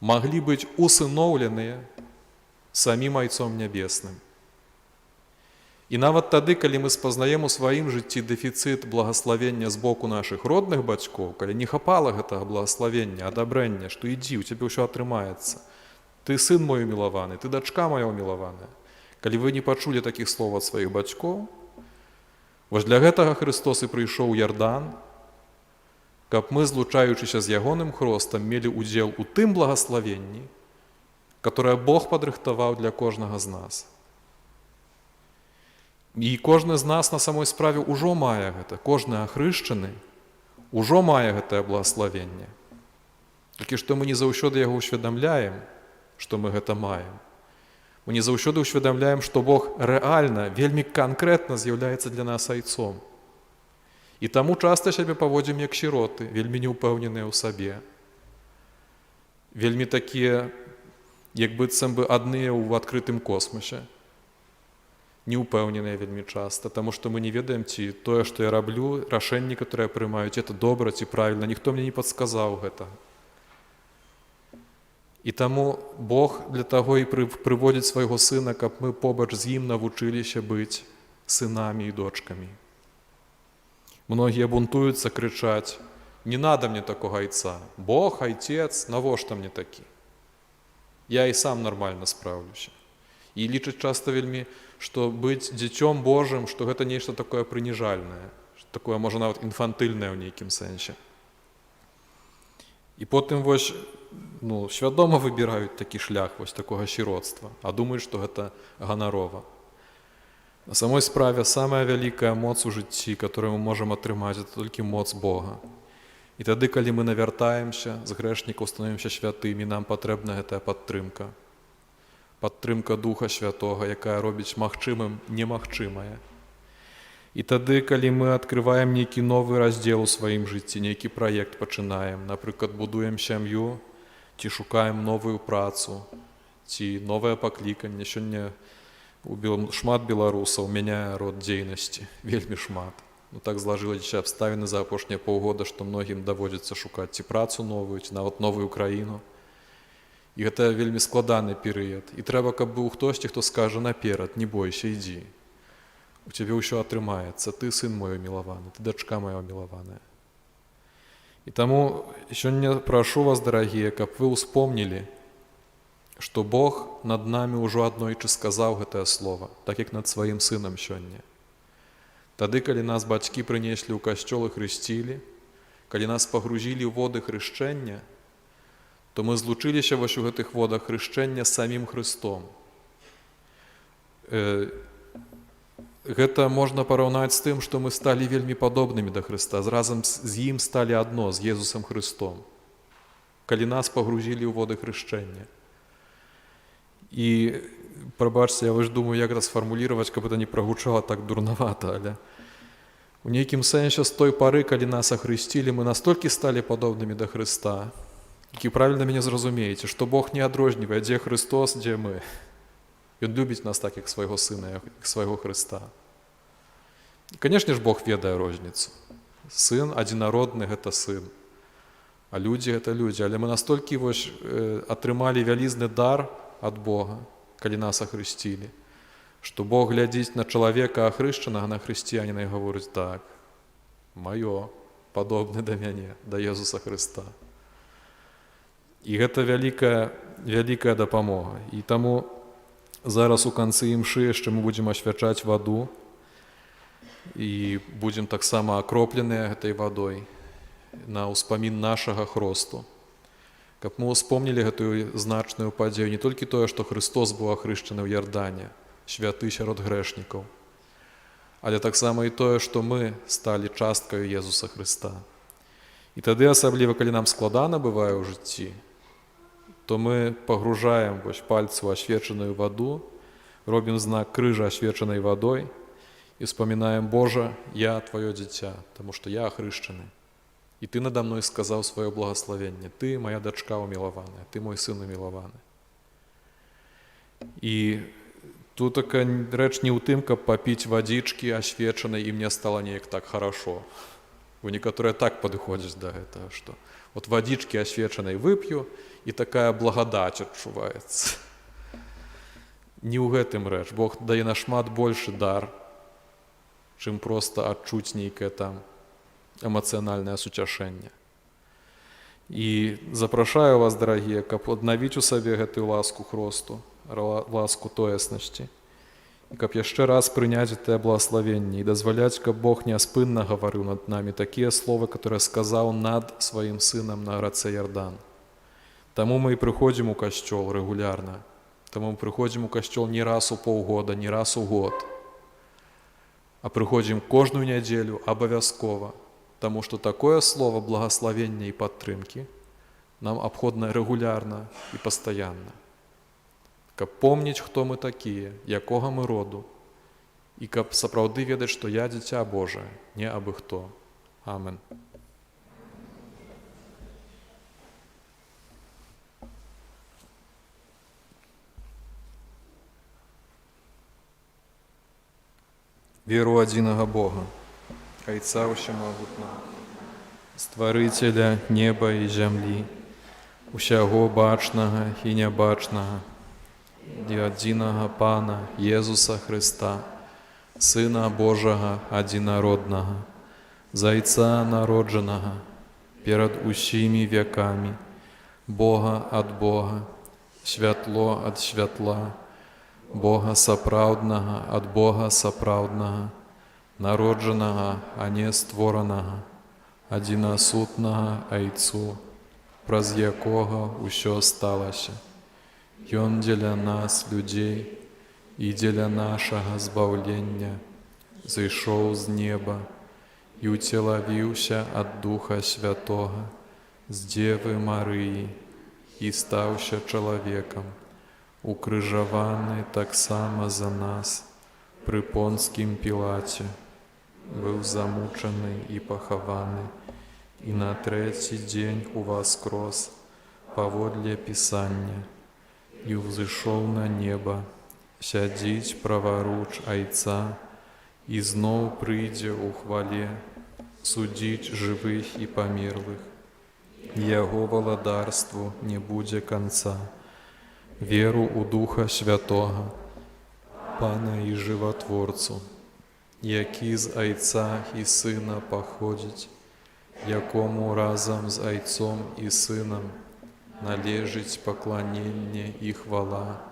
маглі быць усыноўленыя самім Айцом Нябесным. І нават тады, калі мы спазнаем у сваім жыцці дэфіцыт благаславення з боку нашых родных бацькоў, калі не хапала гэтага благаславення, адабрэння, што ідзі, у цябе ўсё атрымаецца. Ты сын мой умілаваны, ты дачка моя умілаваная. Калі вы не пачулі такіх слоў ад сваіх бацькоў, вось для гэтага Христос і прыйшоў у Ярдан, каб мы, злучаючыся з ягоным хростам, мелі удзел у тым благаславенні, которое Бог падрыхтаваў для кожнага з нас. І кожны з нас на самой справе ўжо мае гэта, кожны ахрышчаны ўжо мае гэтае благаславенне. Толькі што мы не заўсёды яго ўсведамляем, што мы гэта маем. Мы не заўсёды ўсведамляем, што Бог рэальна, вельмі канкрэтна з'яўляецца для нас айцом. І таму часта сябе паводзім як сіроты, вельмі неўпэўненыя ў сабе. Вельмі такія, як быццам бы адныя ў адкрытым космосе. Неўпэўненыя вельмі часта, таму што мы не ведаем, ці тое, што я раблю, рашэнні, которые прымаюць, это добра ці правільна, ніхто мне не падсказаў гэта. І тому Бог для того і приводить свого Сина, щоб ми побач з Ним навчилися бути синами і дочками. Многие бунтуются, кричать: «Не надо мне такого отца! Бог, Отец, навошта мне такі? Я і сам нормально справлюся». І лічаць часто вельмі, што быць дзіцём Божым, што гэта нешта такое прыніжальнае, такое, можа, нават інфантыльнае ў нейкім сэнсе. І потым вось, свядома выбіраюць такі шлях вось такога сіроцтва, а думаюць, што гэта ганарова. На самой справе самая вялікая моц у жыцці, которую мы можам атрымаць, это толькі моц Бога. І тады, калі мы навяртаемся, з грэшнікаў становімся святымі, нам патрэбна гэтая падтрымка. Падтрымка Духа Святога, якая робіць магчымым немагчымае. І тады, калі мы адкрываем нейкі новы раздзел у сваім жыцці, нейкі праект пачынаем, напрыклад, будуем сям'ю, ці шукаем новую працу, ці новае пакліканне. Сёння шмат беларусаў мяняе род дзейнасці, вельмі шмат. Так злажыліся абставіны за апошнія паўгода, што многім даводзіцца шукаць ці працу новую, ці нават новую краіну. І гэта вельмі складаны перыяд. І трэба, каб быў хтосьці, хто скажа наперад: не бойся, ідзі. У цябе ўсё атрымаецца, ты сын мой умілаваны, ты дачка моя умілаваная. І таму сёння прашу вас, дарагія, каб вы ўспомнілі, што Бог над намі ўжо аднойчы сказаў гэтае слова, так як над сваім сынам сёння. Тады, калі нас бацькі прынеслі ў касцёл і хрысцілі, калі нас пагрузілі ў воды хрышчэння, то мы злучыліся вось у гэтых водах хрышчэння з самім Хрыстом. Гэта можна параўнаць з тым, што мы сталі вельмі падобнымі да Хрыста, разам з ім сталі адно, з Езусам Хрыстом, калі нас пагрузілі ў воды хрышчэння. І, прабачце, я вось думаю, як гэта сфармуліраваць, каб гэта не прагучала так дурнавата, але у нейкім сэнсе з той пары, калі нас ахрысцілі, мы настолькі сталі падобнымі да Хрыста, які правільна мяне зразумееце, што Бог не адрознівае, дзе Христос, дзе мы. Ён любіць нас так, як свайго Сына, як свайго Хрыста. І, канешне ж, Бог ведае розніцу. Сын адзінародны – гэта сын, а людзі – гэта людзі. Але мы настолькі вось атрымалі вялізны дар ад Бога, калі нас ахрысцілі, што Бог глядзіць на чалавека ахрышчанага, на хрысціяніна і гаворыць: так, маё, падобны да мяне, да Езуса Хрыста. І гэта вялікая дапамога. І таму зараз у канцы імшы яшчэ мы будзем асвячаць ваду і будзем таксама акропленыя гэтай вадой на ўспамін нашага хросту. Каб мы ўспомнілі гэтую значную падзею, не толькі тое, што Христос быў ахрышчаны ў Ярдане, святы сярод грэшнікаў, але таксама і тое, што мы сталі часткаю Езуса Хрыста. І тады, асабліва, калі нам складана бывае ў жыцці, то мы пагружаем пальцы ў асвечаную ваду, робім знак крыжа асвечанай вадой і успамінаем: Божа, я твоё дзіця, таму што я ахрышчаны. І ты надо мной сказаў сваё благаславенне. Ты моя дачка умілаваная, ты мой сын умілаваны. І тут такая рэч не ў тым, каб папіць вадзічкі асвечанай, і мне стала неяк так хорошо. Бо некаторыя так падыходзяць да гэтага, што от вадзічкі асвечанай вып'ю, і такая благадаць адчуваецца. Не ў гэтым рэч. Бог дае нашмат большы дар, чым проста адчуць нейкае там эмацыянальнае суцяшэнне. І запрашаю вас, дарагія, каб аднавіць у сабе гэтую ласку хросту, ласку тоеснасці, і каб яшчэ раз прыняць гэтае благаславенне і дазваляць, каб Бог няспынна гаварыў над намі такія словы, которые сказаў над сваім сынам на рацэ Ярдан. Таму мы і прыходзім у касцёл рэгулярна. Таму мы прыходзім у касцёл не раз у паўгода, не раз у год, а прыходзім кожную нядзелю абавязкова, таму што такое слово благаславення і падтрымкі нам абходна рэгулярна і пастаянна. Каб помніць, хто мы такія, якога мы роду, і каб сапраўды ведаць, што я дзіця Божае, не абы хто. Амен. Веру адзінага Бога, Айца ўсемагутнага, Стварыцеля неба і зямлі, усяго бачнага і нябачнага, і адзінага Пана Езуса Христа, Сына Божага адзінароднага, Зайца народжанага перад усімі вякамі, Бога ад Бога, святло ад святла, Бога сапраўднага ад Бога сапраўднага, народжанага, а не створанага, адзінасутнага Айцу, праз якога ўсё сталася. Ён дзеля нас, людзей, і дзеля нашага збаўлення зышоў з неба і уцелавіўся ад Духа Святога з Дзевы Марыі і стаўся чалавекам, укрыжаваны таксама за нас пры Понскім Пілаце, быў замучаны і пахаваны, і на трэці дзень уваскрос паводле Пісання, і ўзышоў на неба, сядзіць праваруч Айца, і зноў прыйдзе ў хвале судзіць жывых і памерлых. Яго валадарству не будзе канца. Веру ў Духа Святога, Пана і Жыватворцу, які з Айца і Сына паходзіць, якому разам з Айцом і Сынам належыць пакланенне і хвала,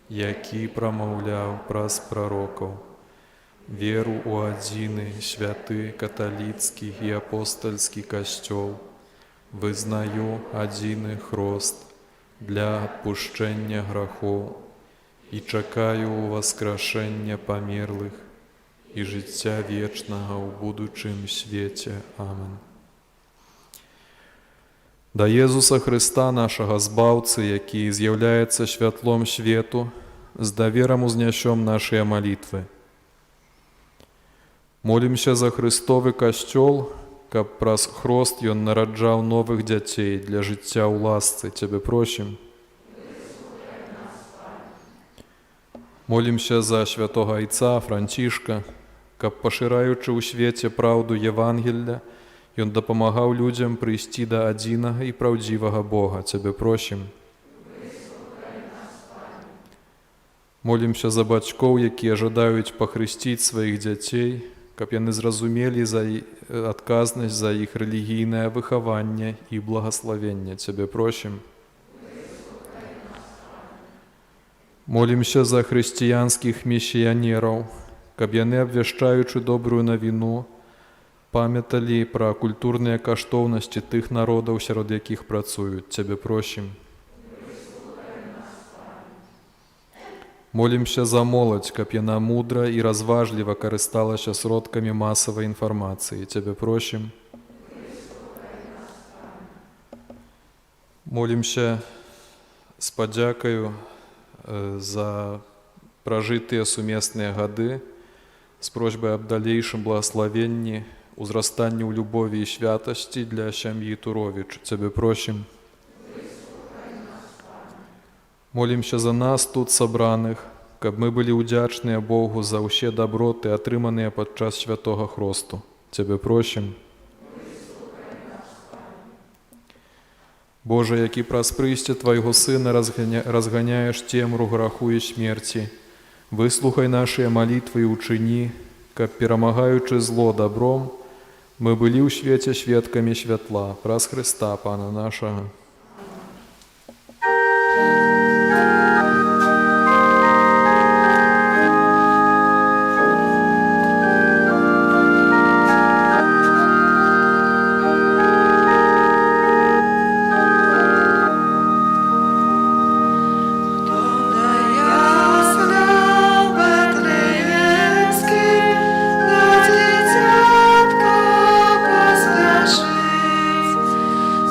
які прамаўляў праз прарокаў. Веру ў адзіны святы каталіцкі і апостальскі касцёл, вызнаю адзіны хрост для адпушчэння грахоў і чакаю ўваскрашэння памерлых і жыцця вечнага ў будучым свеце. Амен. Да Езуса Христа, нашага Збаўцы, які з'яўляецца святлом свету, з даверам узнясём нашыя малітвы. Молімся за Христовы касцёл, каб праз хрост ён нараджаў новых дзяцей для жыцця ў ласцы. Цябе просім. Молімся за святога Айца Францішка, каб, пашыраючы ў свеце праўду Евангелля, ён дапамагаў людзям прыйсці да адзінага і праўдзівага Бога. Цябе просім. Молімся за бацькоў, якія жадаюць пахрысціць сваіх дзяцей, каб яны зразумелі адказнасць за іх рэлігійнае выхаванне і благаславенне. Цябе просім. Молімся за хрысціянскіх місіянераў, каб яны, абвяшчаючы добрую навіну, памяталі пра культурныя каштоўнасці тых народаў, сярод якіх працуюць. Цябе просім. Молімся за моладзь, каб яна мудра і разважліва карысталася сродкамі масавай інфармацыі. Цябе просім. Молімся з падзякаю за пражытыя сумесныя гады, з просьбай аб далейшым благаславенні, узрастанні ў любові і святасці для сям'і Туровіч. Цябе просім. Молімся за нас тут сабраных, каб мы былі ўдзячныя Богу за ўсе даброты, атрыманыя падчас святога хросту. Цябе просім. Божа, які праз прыйсце Твайго Сына разганяеш цемру граху і смерці, выслухай нашыя малітвы і ўчыні, каб, перамагаючы зло добром, мы былі ў свеце сведкамі святла праз Хрыста, Пана нашага.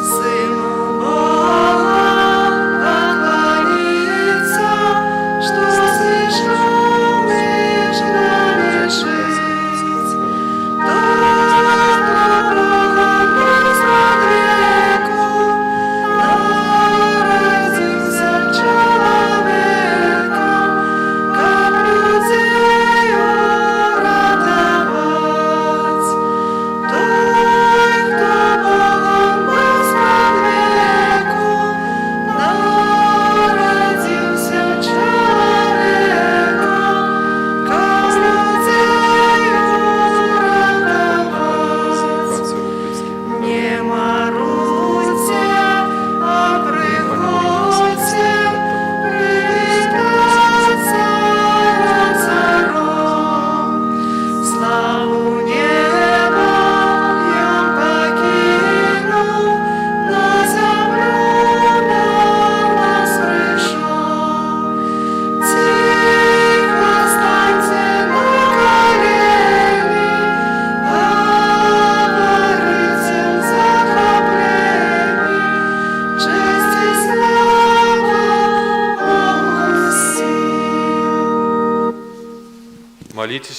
Сину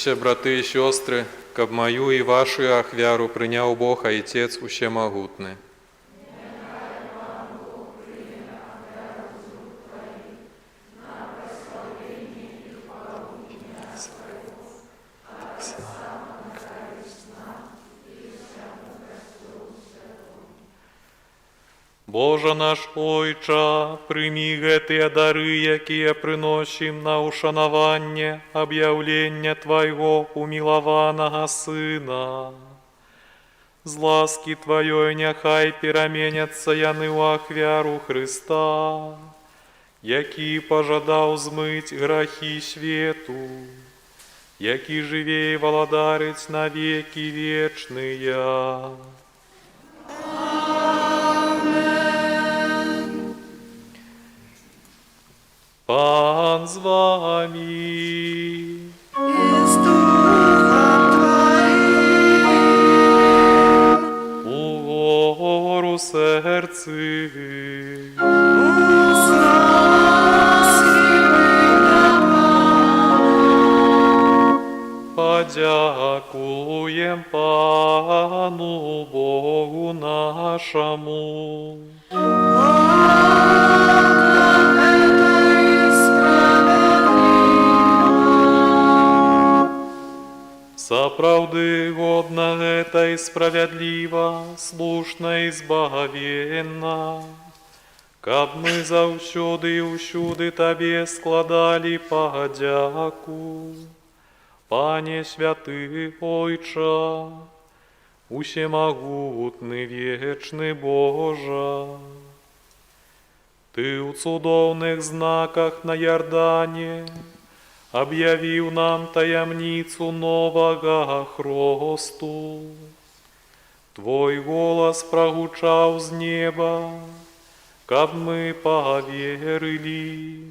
Моліться, брати і сестри, каб мою і вашу ахвяру прийняв Бог Отець Усемогутний. Боже наш Ойча, приймі гэтыя дары, якія прыносім на ушанаванне аб'яўлення Твайго умілаванага Сына. З ласкі Тваёй няхай пераменяцца яны ў ахвяру Хрыста, які пажадаў змыць грахі свету, які жыве і валадарыць на векі вечныя. Пан з вами. и с духом Твоим. Угору серци. Подякуєм Пану Богу нашому. Сапраўды годна гэта і справядліва, слушна і збагавенна, каб мы заўсёды і ўсюды Табе складалі падзяку. Пане святы Ойча, усемагутны вечны Божа, Ты ў цудоўных знаках на Ярдане аб'явіў нам таямніцу новага хросту. Твой голас прагучаў з неба, каб мы паверылі,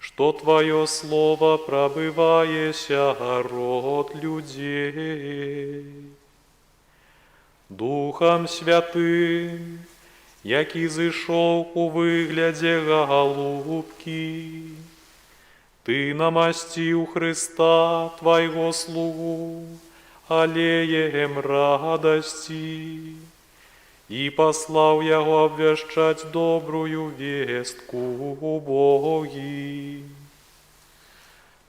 што Тваё слово прабывае сярод людзей. Духам Святым, які зышоў у выглядзе галубкі, Ты намасціў Хрыста, Твайго слугу, алеем радасці, і паслаў яго абвяшчаць добрую вестку у Богі.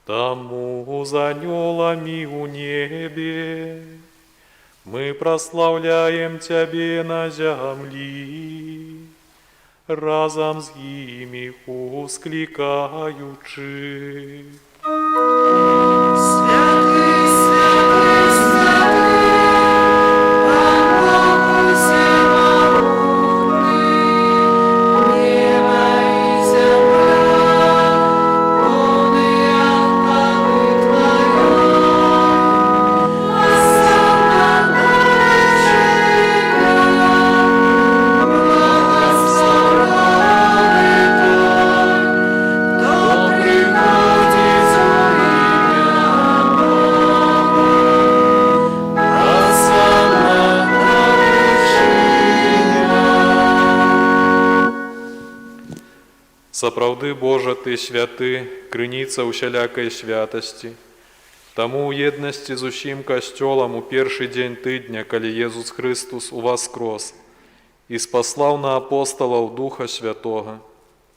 Таму з анёламі ў небе мы праслаўляем Цябе на зямлі, разам з імі усклікаючы. Святый, святый, святый, Пан Бог всемогутный, небо и земля, полные хвалы Твоей. Осанна наречения, благословенный Твой, кто приходит во имя Бога. Осанна наречения. Сапраўды, Божа, Ты святы, крыніца усялякай святасці. Таму ў еднасці з усім касцёлам у першы дзень тыдня, калі Езус Христус уваскрос і спаслаў на апосталаў Духа Святога,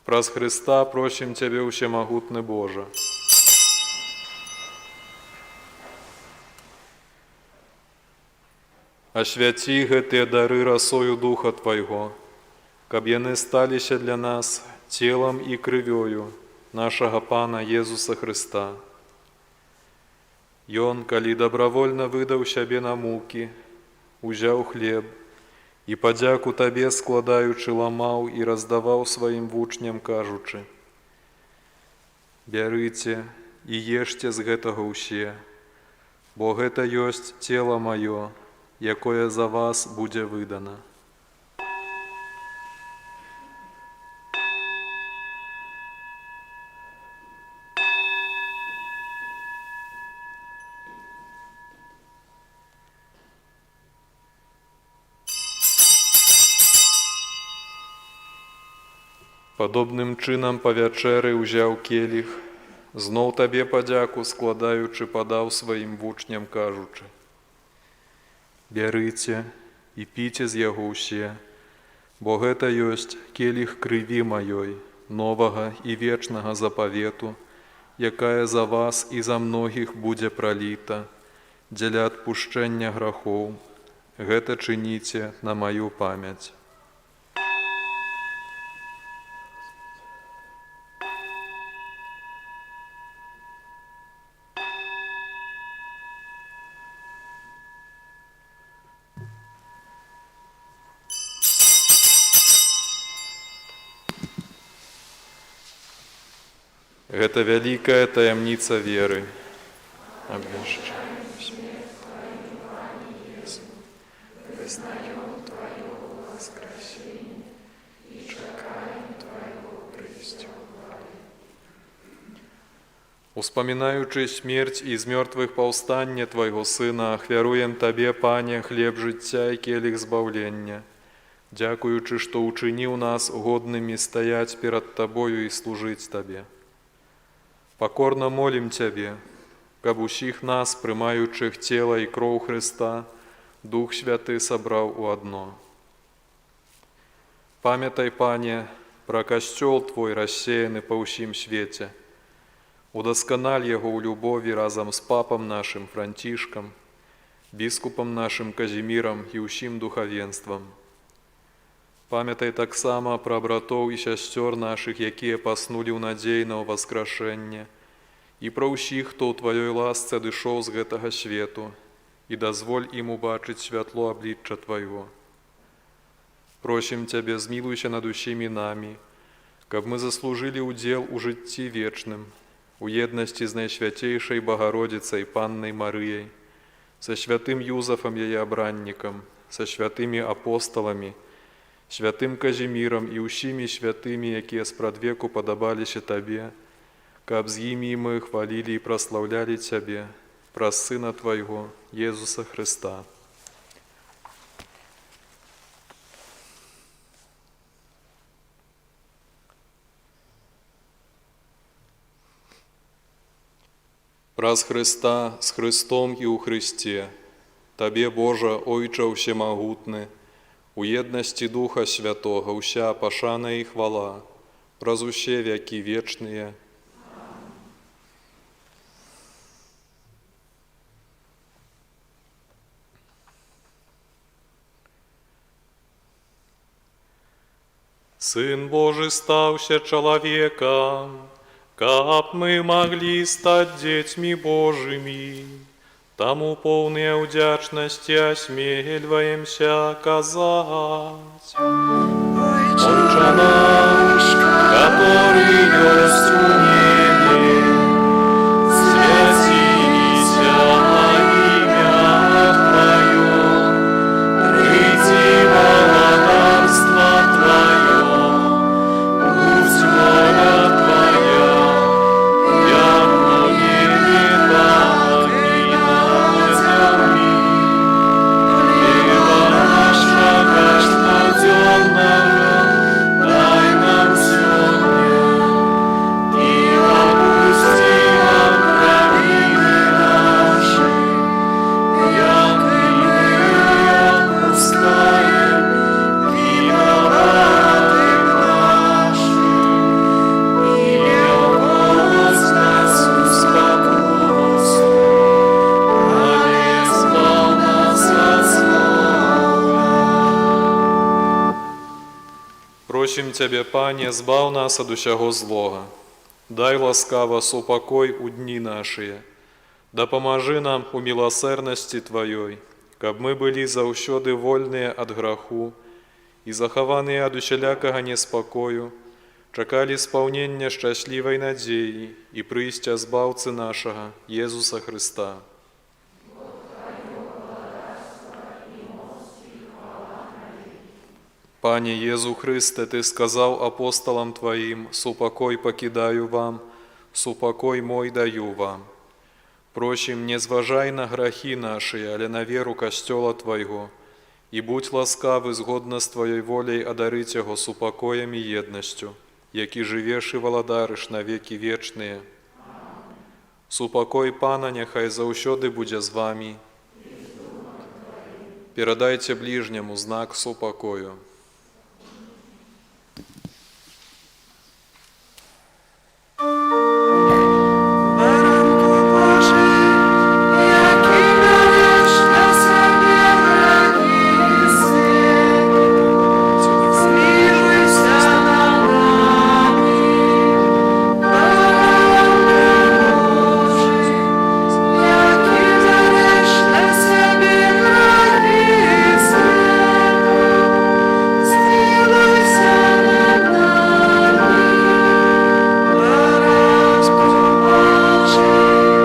праз Христа просім Цябе, усемагутны Божа. Асвяці гэтыя дары расою Духа Твайго, каб яны сталіся для нас целам і крывёю нашага Пана Езуса Христа. Ён, калі добравольна выдаў сябе на мукі, узяў хлеб і падзяку Табе складаючы ламаў і раздаваў сваім вучням, кажучы: «Бярыце і ешце з гэтага ўсе, бо гэта ёсць цела маё, якое за вас будзе выдана». Падобным чынам па вячэры ўзяў келіх, Знов Табе падяку складаючи, падав сваім вучням, кажучи: «Бярыце і піце з яго ўсе, бо гэта ёсць келіх крыві маёй, новага і вечнага запавету, якая за вас і за многіх будзе праліта дзеля адпушчэння грахоў. Гэта чыніце на маю памяць». Гэта вялікая таямніца веры. Абвяшчаем смерть Твою, Пане Езу, вызнаем Твое воскресение и чекаем Твоего преступления. Успамінаючы смерць і з мёртвых паўстання Твайго Сына, ахвяруем Табе, Пане, хлеб жыцця і келіх збаўлення, дзякуючы, што ўчыніў нас годнымі стаяць перад Табою і служыць Табе. Покорно молім Цябе, каб усіх нас, прымаючых цела і кроў Хрыста, Дух Святы сабраў у адно. Памятай, Пане, пра касцёл Твой рассеяны па ўсім свеце. Удасканаль яго ў любові разам з папам нашым Францішкам, біскупам нашым Казімірам і ўсім духавенствам. Памятай таксама пра братоў і сясцёр нашых, якія паснулі ў надзеі на ўваскрашэнне, і пра ўсіх, хто ў Тваёй ласцы адышоў з гэтага свету, і дазволь ім убачыць святло аблічча Твайго. Просім Цябе, змілуйся над усімі намі, каб мы заслужылі ўдзел у жыцці вечным, у еднасці з Найсвяцейшай Багародзіцай Паннай Марыяй, са святым Юзафам яе абраннікам, са святымі апосталамі, святым Казімірам і ўсімі святымі, якія спрадвеку падабаліся Табе, каб з імі мы хвалілі і праслаўлялі Цябе праз Сына Твайго, Езуса Хрыста. Праз Хрыста, з Хрыстом і ў Хрысце, Табе, Божа, Ойча ўсемагутны, у еднасці Духа Святога ўся пашана і хвала, праз усе вякі вечныя. Сын Божий стаўся чалавекам, каб мы маглі стаць дзецьмі Божымі. Таму поўныя ўдзячнасці асмельваемся казаць. Отче наш, который ёсць у небе, свяціся імя Твоё, прыйдзі владарства Твоё, будь воля Твоя, як на небе, так і на землі. Хлеба нашего каждодневного дай нам сегодня, и отпусти нам провины наши, як и мы отпускаем виноватым нашим, и не вводь нас в спокусу, но избав нас от злого. Просім Цябе, Пане, збаў нас ад усяго злога. Дай ласкава супакой у дні нашыя. Дапамажы нам у міласэрнасці Тваёй, каб мы былі заўсёды вольныя ад граху і захаваныя ад усялякага неспакою, чакалі спаўнення шчаслівай надзеі і прыйсця збаўцы нашага, Езуса Хрыста. Пане Езу Христе, Ты сказаў апостолам Твоим: «Супакой покидаю вам, супакой мой даю вам». Просім, не зважай на грахі наші, але на веру касцёла Твайго, і будь ласкавы згодна з Твоёй воляй адарыць яго супакоем і еднасцю, які жывеш і валадарыш на векі вечныя. Супокой Пана нехай заўсёды будзе з вамі. Перадайце ближняму знак супокою. Baranku Boży, jaki dałeś na sobie wrogi świat, zmiłuj się nad nami. Baranku Boży, jaki dałeś na sobie wrogi świat, zmiłuj się nad nami. Baranku Boży,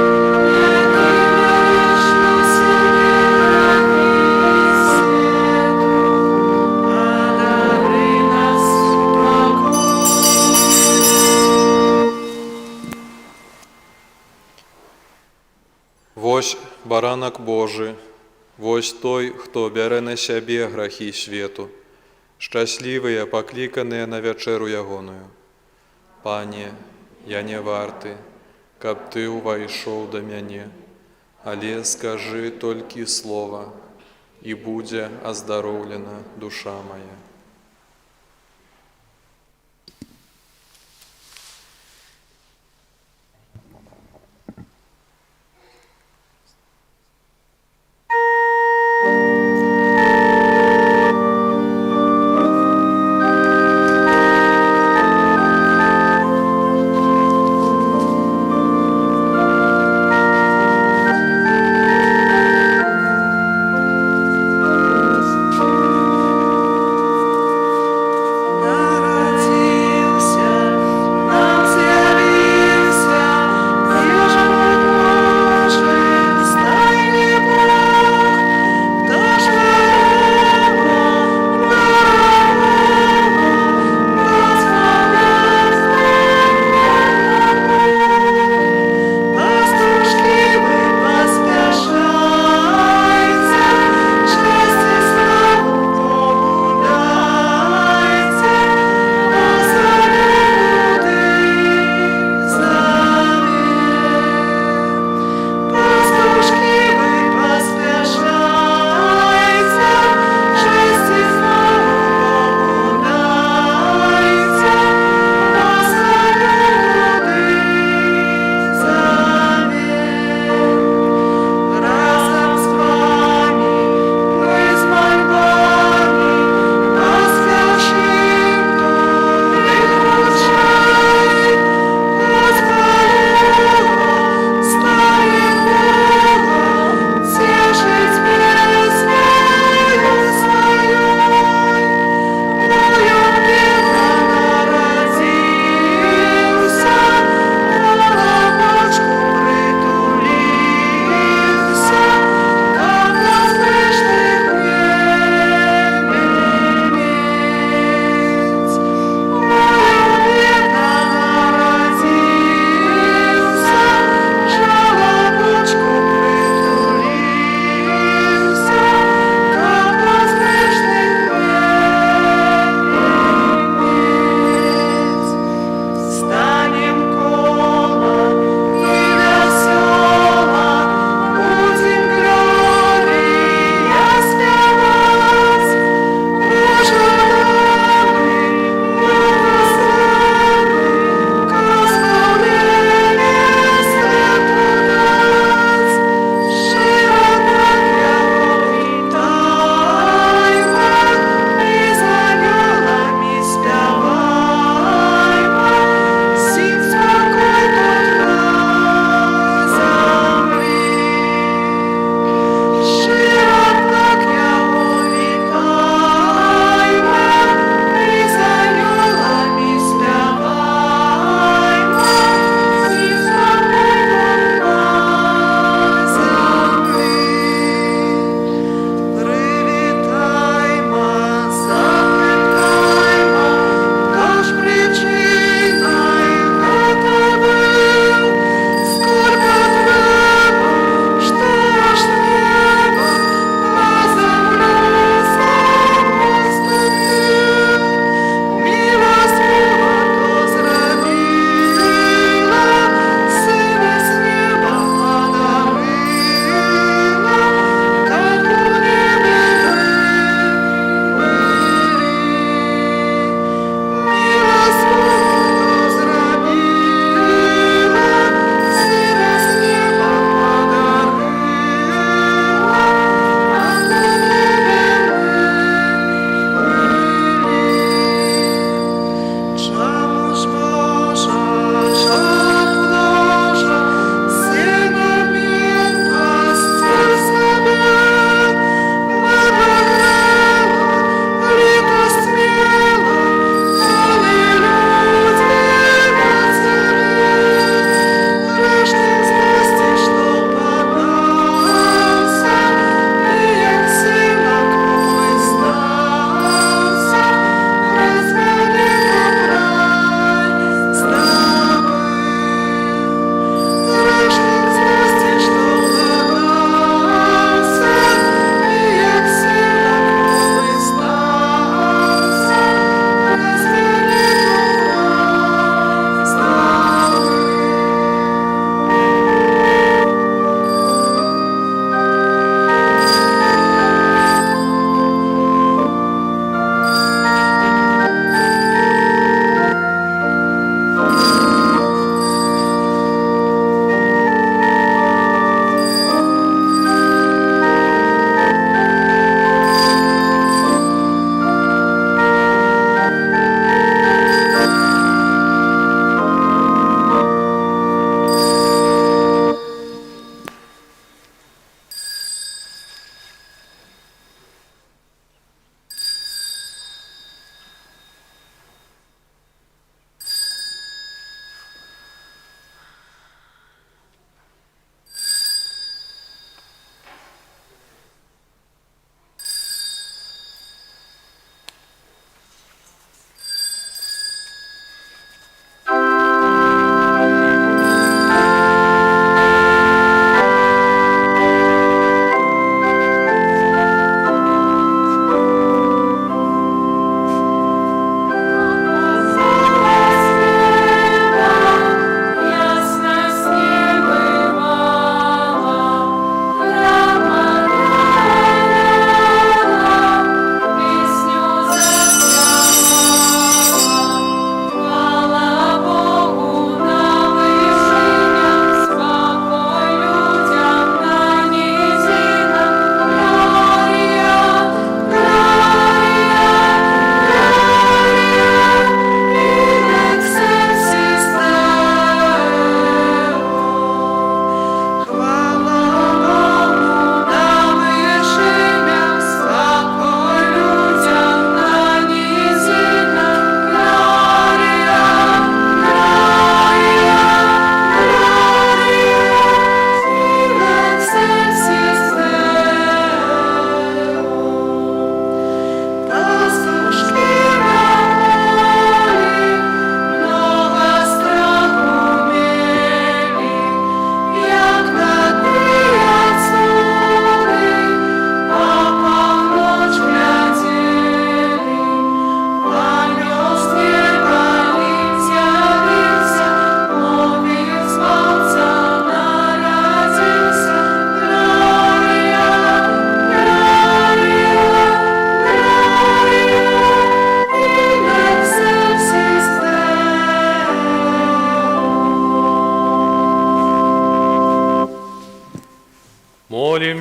jaki dałeś na sobie wrogi świat, a daruj nas spokój. Вось баранак Божы, вось той, хто бярэ на сябе грахі свету. Шчаслівыя, пакліканыя на вячэру ягоную. Пане, я не варты, каб ты ўвайшоў да мяне, але скажы толькі слова, і будзе аздароўлена душа мая.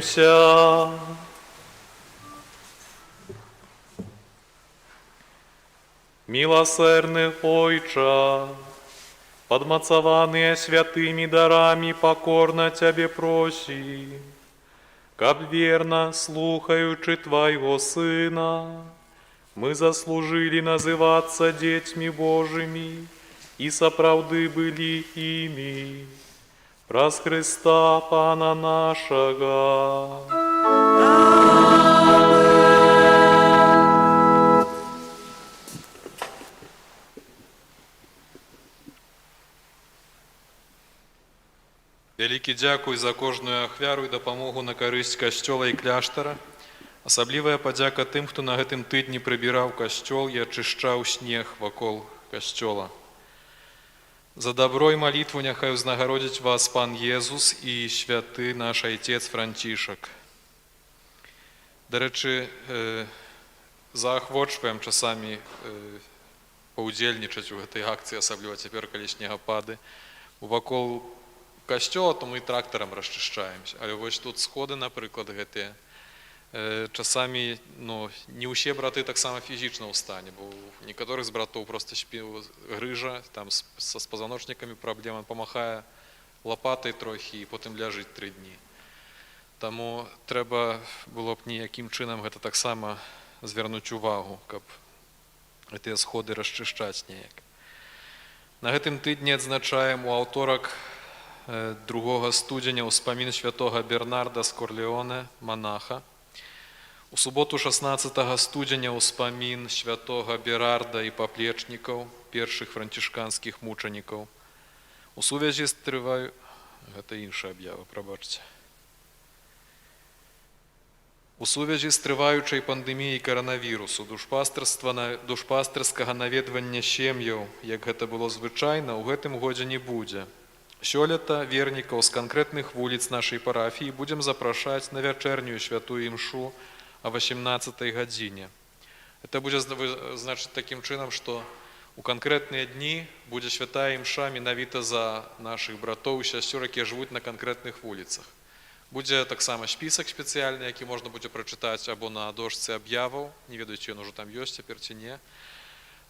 Помолимся. Милосердный Ойча, подмацованные святыми дарами, покорно Тебе просим, каб верно слухаючи Твоего Сына, мы заслужили называться детьми Божьими и соправды были ими. Праз Христа Пана нашего. Вялікі дзякуй за кожную ахвяру і дапамогу на карысць касцёла і кляштара. Асаблівая падзяка тым, хто на гэтым тыдні прыбіраў касцёл і ачышчаў снег вакол касцёла. За дабро і малітву няхай узнагародзіць вас Пан Езус і святы наш Айцец Францішак. Дарэчы, заахвочваем часамі паўдзельнічаць у гэтай акцыі, асабліва цяпер, калі снегапады. Вакол касцёла, то мы трактарам расчышчаемся. Але вось тут сходы, напрыклад, гэтыя, часамі не ўсе браты таксама фізічна ў стане, бо у некаторых з братоў проста грыжа, там са спазваночнікамі праблема, памахае лапатай трохі і потым ляжыць 3 дні. Таму трэба было б ніякім чынам гэта таксама звярнуць увагу, каб гэтыя сходы расчышчаць неяк. На гэтым тыдні адзначаем у аўторак 2 студзеня ўспамін святога Бернарда з Корлеоне, манаха. У суботу 16 студзеня ўспамін святога Берарда і паплечнікаў, першых францішканскіх мучанікаў. У сувязі з гэта іншая аб'ява, прабачце. У сувязі з трываючай пандэміяй каранавірусу, душпастырскага наведвання сем'яў, як гэта было звычайна, у гэтым годзе не будзе. Сёлета вернікаў з канкрэтных вуліц нашай парафіі будзем запрашаць на вячэрнюю святую імшу о 18 гадзіне. Это будзе значыць такім чынам, што у канкрэтныя дні будзе святая імша менавіта за нашых братоў і сясцёр, якія жывуць на канкрэтных вуліцах. Будзе таксама спісак спецыяльны, які можна будзе прачытаць або на дошцы аб'яваў, не ведаю, ці ён ужо там ёсць цяпер ці не,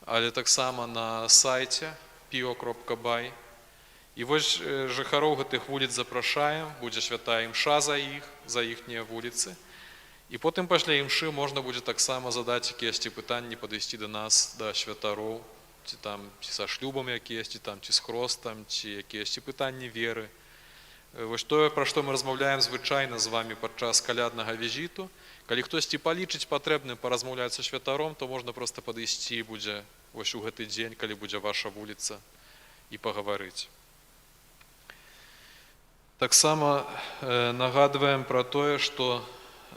але таксама на сайце pio.by. І вось жыхароў гэтых вуліц запрашаем, будзе святая імша за іх, за іхнія вуліцы. І потым пасля імшы можна будзе таксама задаць якіясьці пытанні, падысці да нас, да святароў, ці са шлюбам якіясьці, ці з хростам, ці якіясьці пытанні веры. Вось тое, пра што мы размаўляем звычайна з вамі падчас каляднага візіту. Калі хтосьці палічыць патрэбным паразмаўляць са святаром, то можна проста падысці будзе вось у гэты дзень, калі будзе ваша вуліца, і пагаварыць. Таксама нагадваем пра тое, што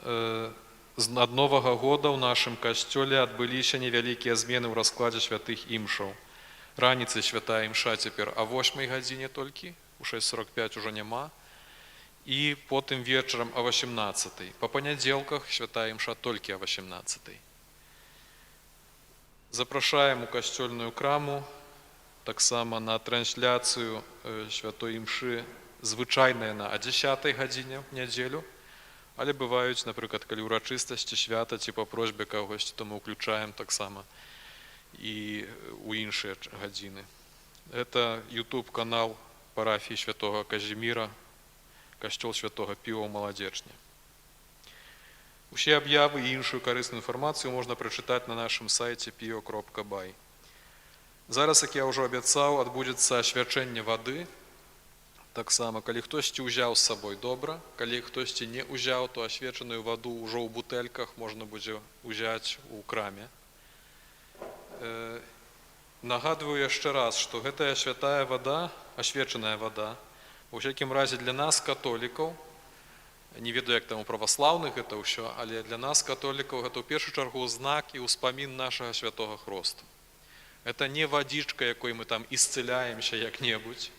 ад новага года ў нашым касцёле адбыліся невялікія змены ў раскладзе святых імшаў. Раніцай святая імша цяпер о 8 гадзіне толькі, у 6:45 ужо няма, і потым вечарам о 18. Па панядзелках святая імша толькі о 18. Запрашаем у касцёльную краму таксама на трансляцыю святой імшы, звычайная на о 10 гадзіне в нядзелю, але бываюць, напрыклад, калі ўрачыстасці свята ці па просьбе кагосьці, то мы ўключаем таксама і ў іншыя гадзіны. Гэта YouTube-канал парафіі святога Казіміра, касцёл святога Піо ў Маладзечні. Усе аб'явы і іншую карысную інфармацыю можна прачытаць на нашым сайце pio.by. Зараз, як я ўжо абяцаў, адбудзецца асвячэнне вады. Таксама, калі хтосьці ўзяў з сабой добра, калі хтосьці не ўзяў, то асвечаную ваду ўжо ў бутэльках можна будзе ўзяць у краме. Нагадваю яшчэ раз, што гэтая святая вада, асвечаная вада, у ўсякім разе для нас, католікаў, не ведаю, як там у праваслаўных гэта ўсё, але для нас, католікаў, гэта ў першую чаргу знак і ўспамін нашага святога хросту. Это не вадзічка, якой мы там ісцыляемся як-небудзь,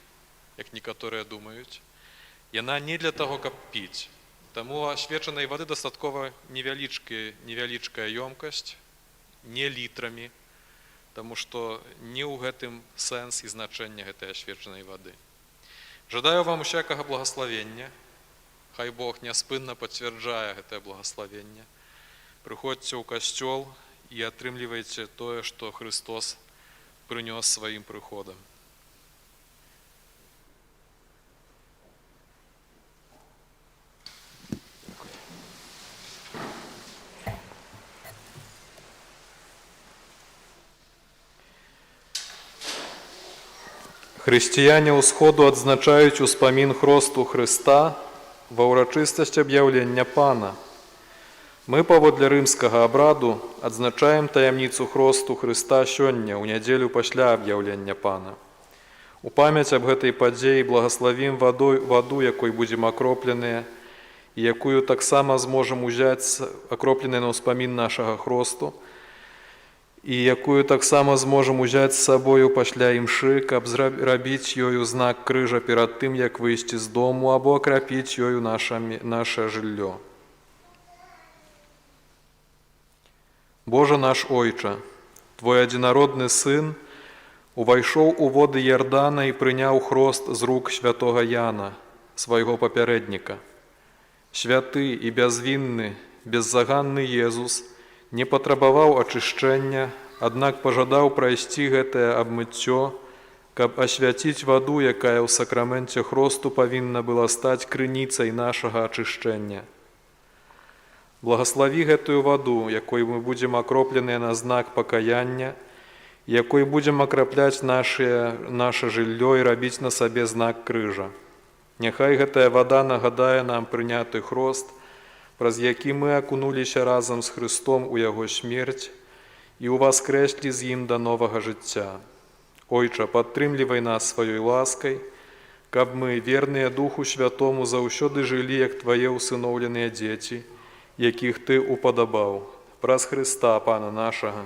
як некаторыя думаюць. Яна не для таго, каб піць. Таму асвечанай вады дастаткова невялічкая ёмкасць, не літрамі, таму што не ў гэтым сэнс і значэнне гэтай асвечанай вады. Жадаю вам усякага благаславення Хай Бог няспынна пацвярджае гэтае благаславенне. Прыходзьце ў касцёл і атрымлівайце тое, што Христос прынёс сваім прыходам. Хрысціяне ўсходу адзначаюць успамін хросту Хрыста ва ўрачыстасць аб'яўлення Пана. Мы паводле рымскага абраду адзначаем таямніцу хросту Хрыста сёння, у нядзелю пасля аб'яўлення Пана. У памяць аб гэтай падзеі благаславім ваду, якой будзем акропленыя, і якую таксама зможам узяць акропленыя на ўспамін нашага хросту, і якую таксама зможам узяць з сабою пасля імшы, каб рабіць ёю знак крыжа перад тым, як выйсці з дому, або акрапіць ёю наше жыллё. Божа наш Ойча, Твой адзінародны Сын увайшоў у воды Ярдана і прыняў хрост з рук святога Яна, свайго папярэдніка. Святы і бязвінны, беззаганны Езус не патрабаваў ачышчэння, аднак пажадаў прайсці гэтае абмыццё, каб асвяціць ваду, якая ў сакраменце хросту павінна была стаць крыніцай нашага ачышчэння. Благаславі гэтую ваду, якой мы будзем акропленыя на знак пакаяння, якой будзем акрапляць наше жыллё і рабіць на сабе знак крыжа. Няхай гэтая вада нагадае нам прыняты хрост, праз які мы акунуліся разам з Христом у Яго смерць і уваскрэслі з ім да новага жыцця. Ойча, падтрымлівай нас сваёй ласкай, каб мы, верныя Духу Святому, заўсёды жылі, як Твае ўсыноўленыя дзеці, якіх Ты упадабаў. Праз Христа, Пана нашага.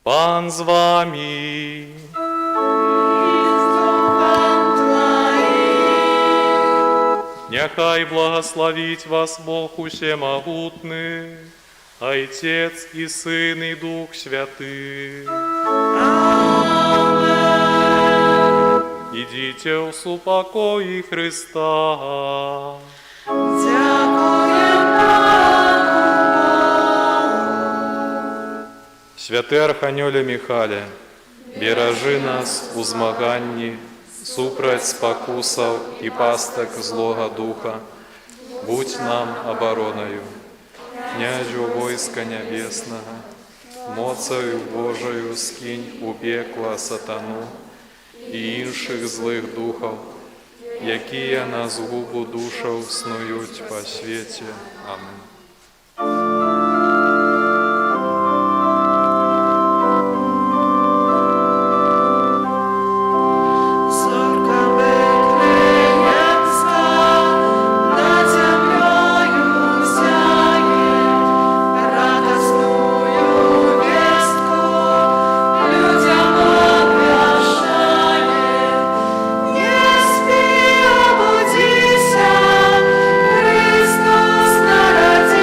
Пан з вами. Няхай благословить вас Бог усемогутный, Отец и Сын и Дух Святый. Идите в супокои Христа. Святы Арханёле Михале, беражы нас у змаганні супраць спакусаў і пастак злога духа, будь нам абаронаю. Князю войска нябеснага, моцаю Божаю скінь у пекла сатану і іншых злых духаў, якія на згубу душаў снуюць па свеце. Амин. Христос народился.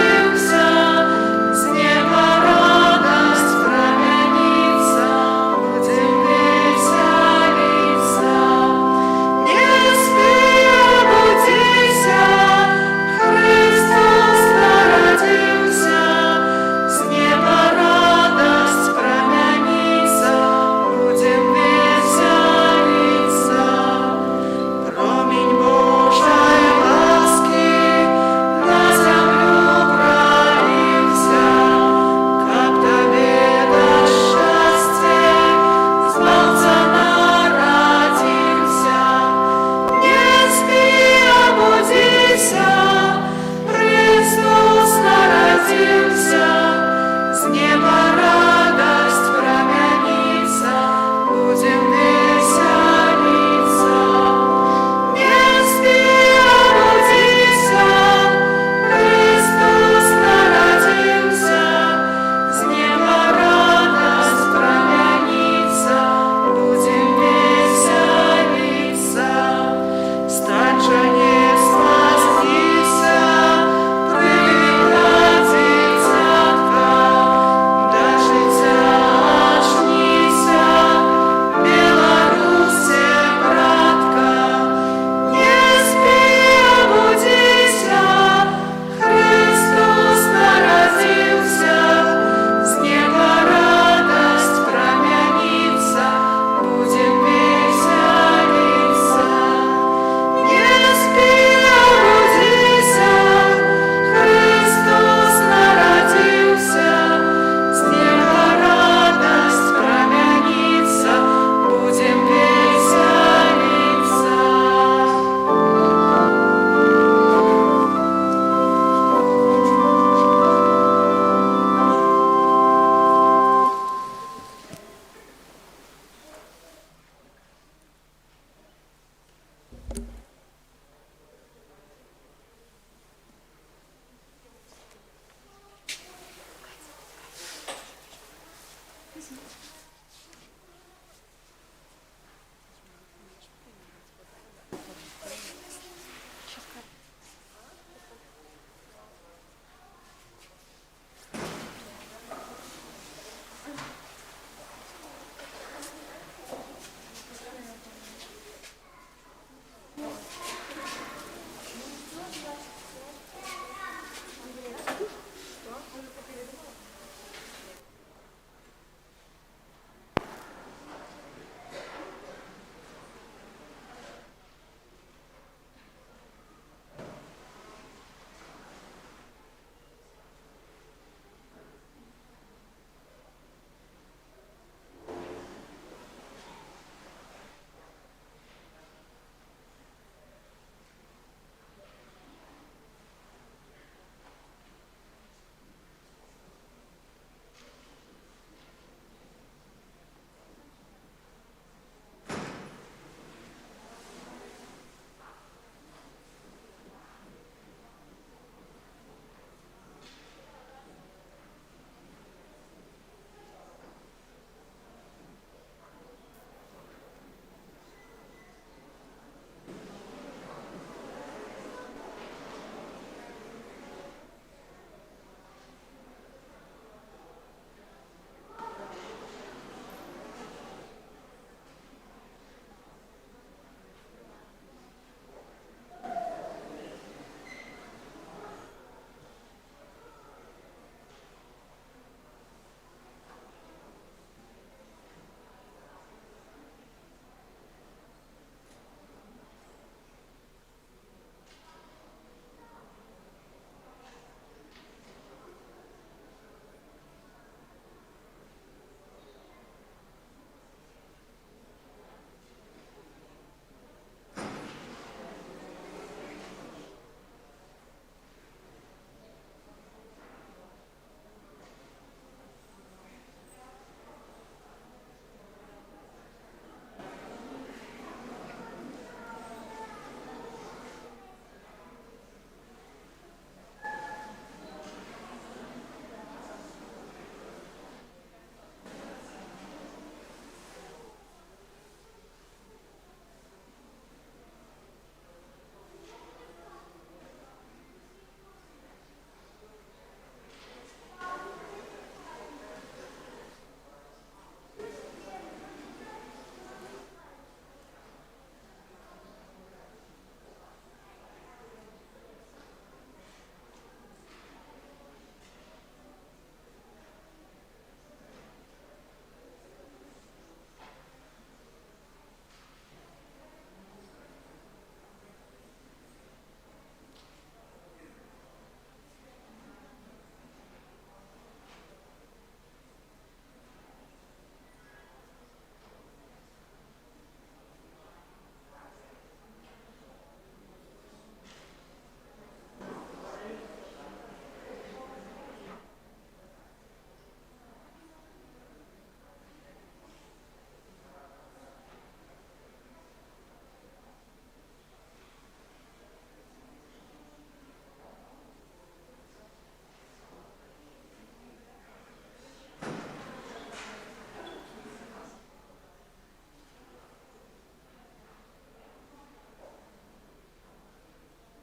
Спасибо.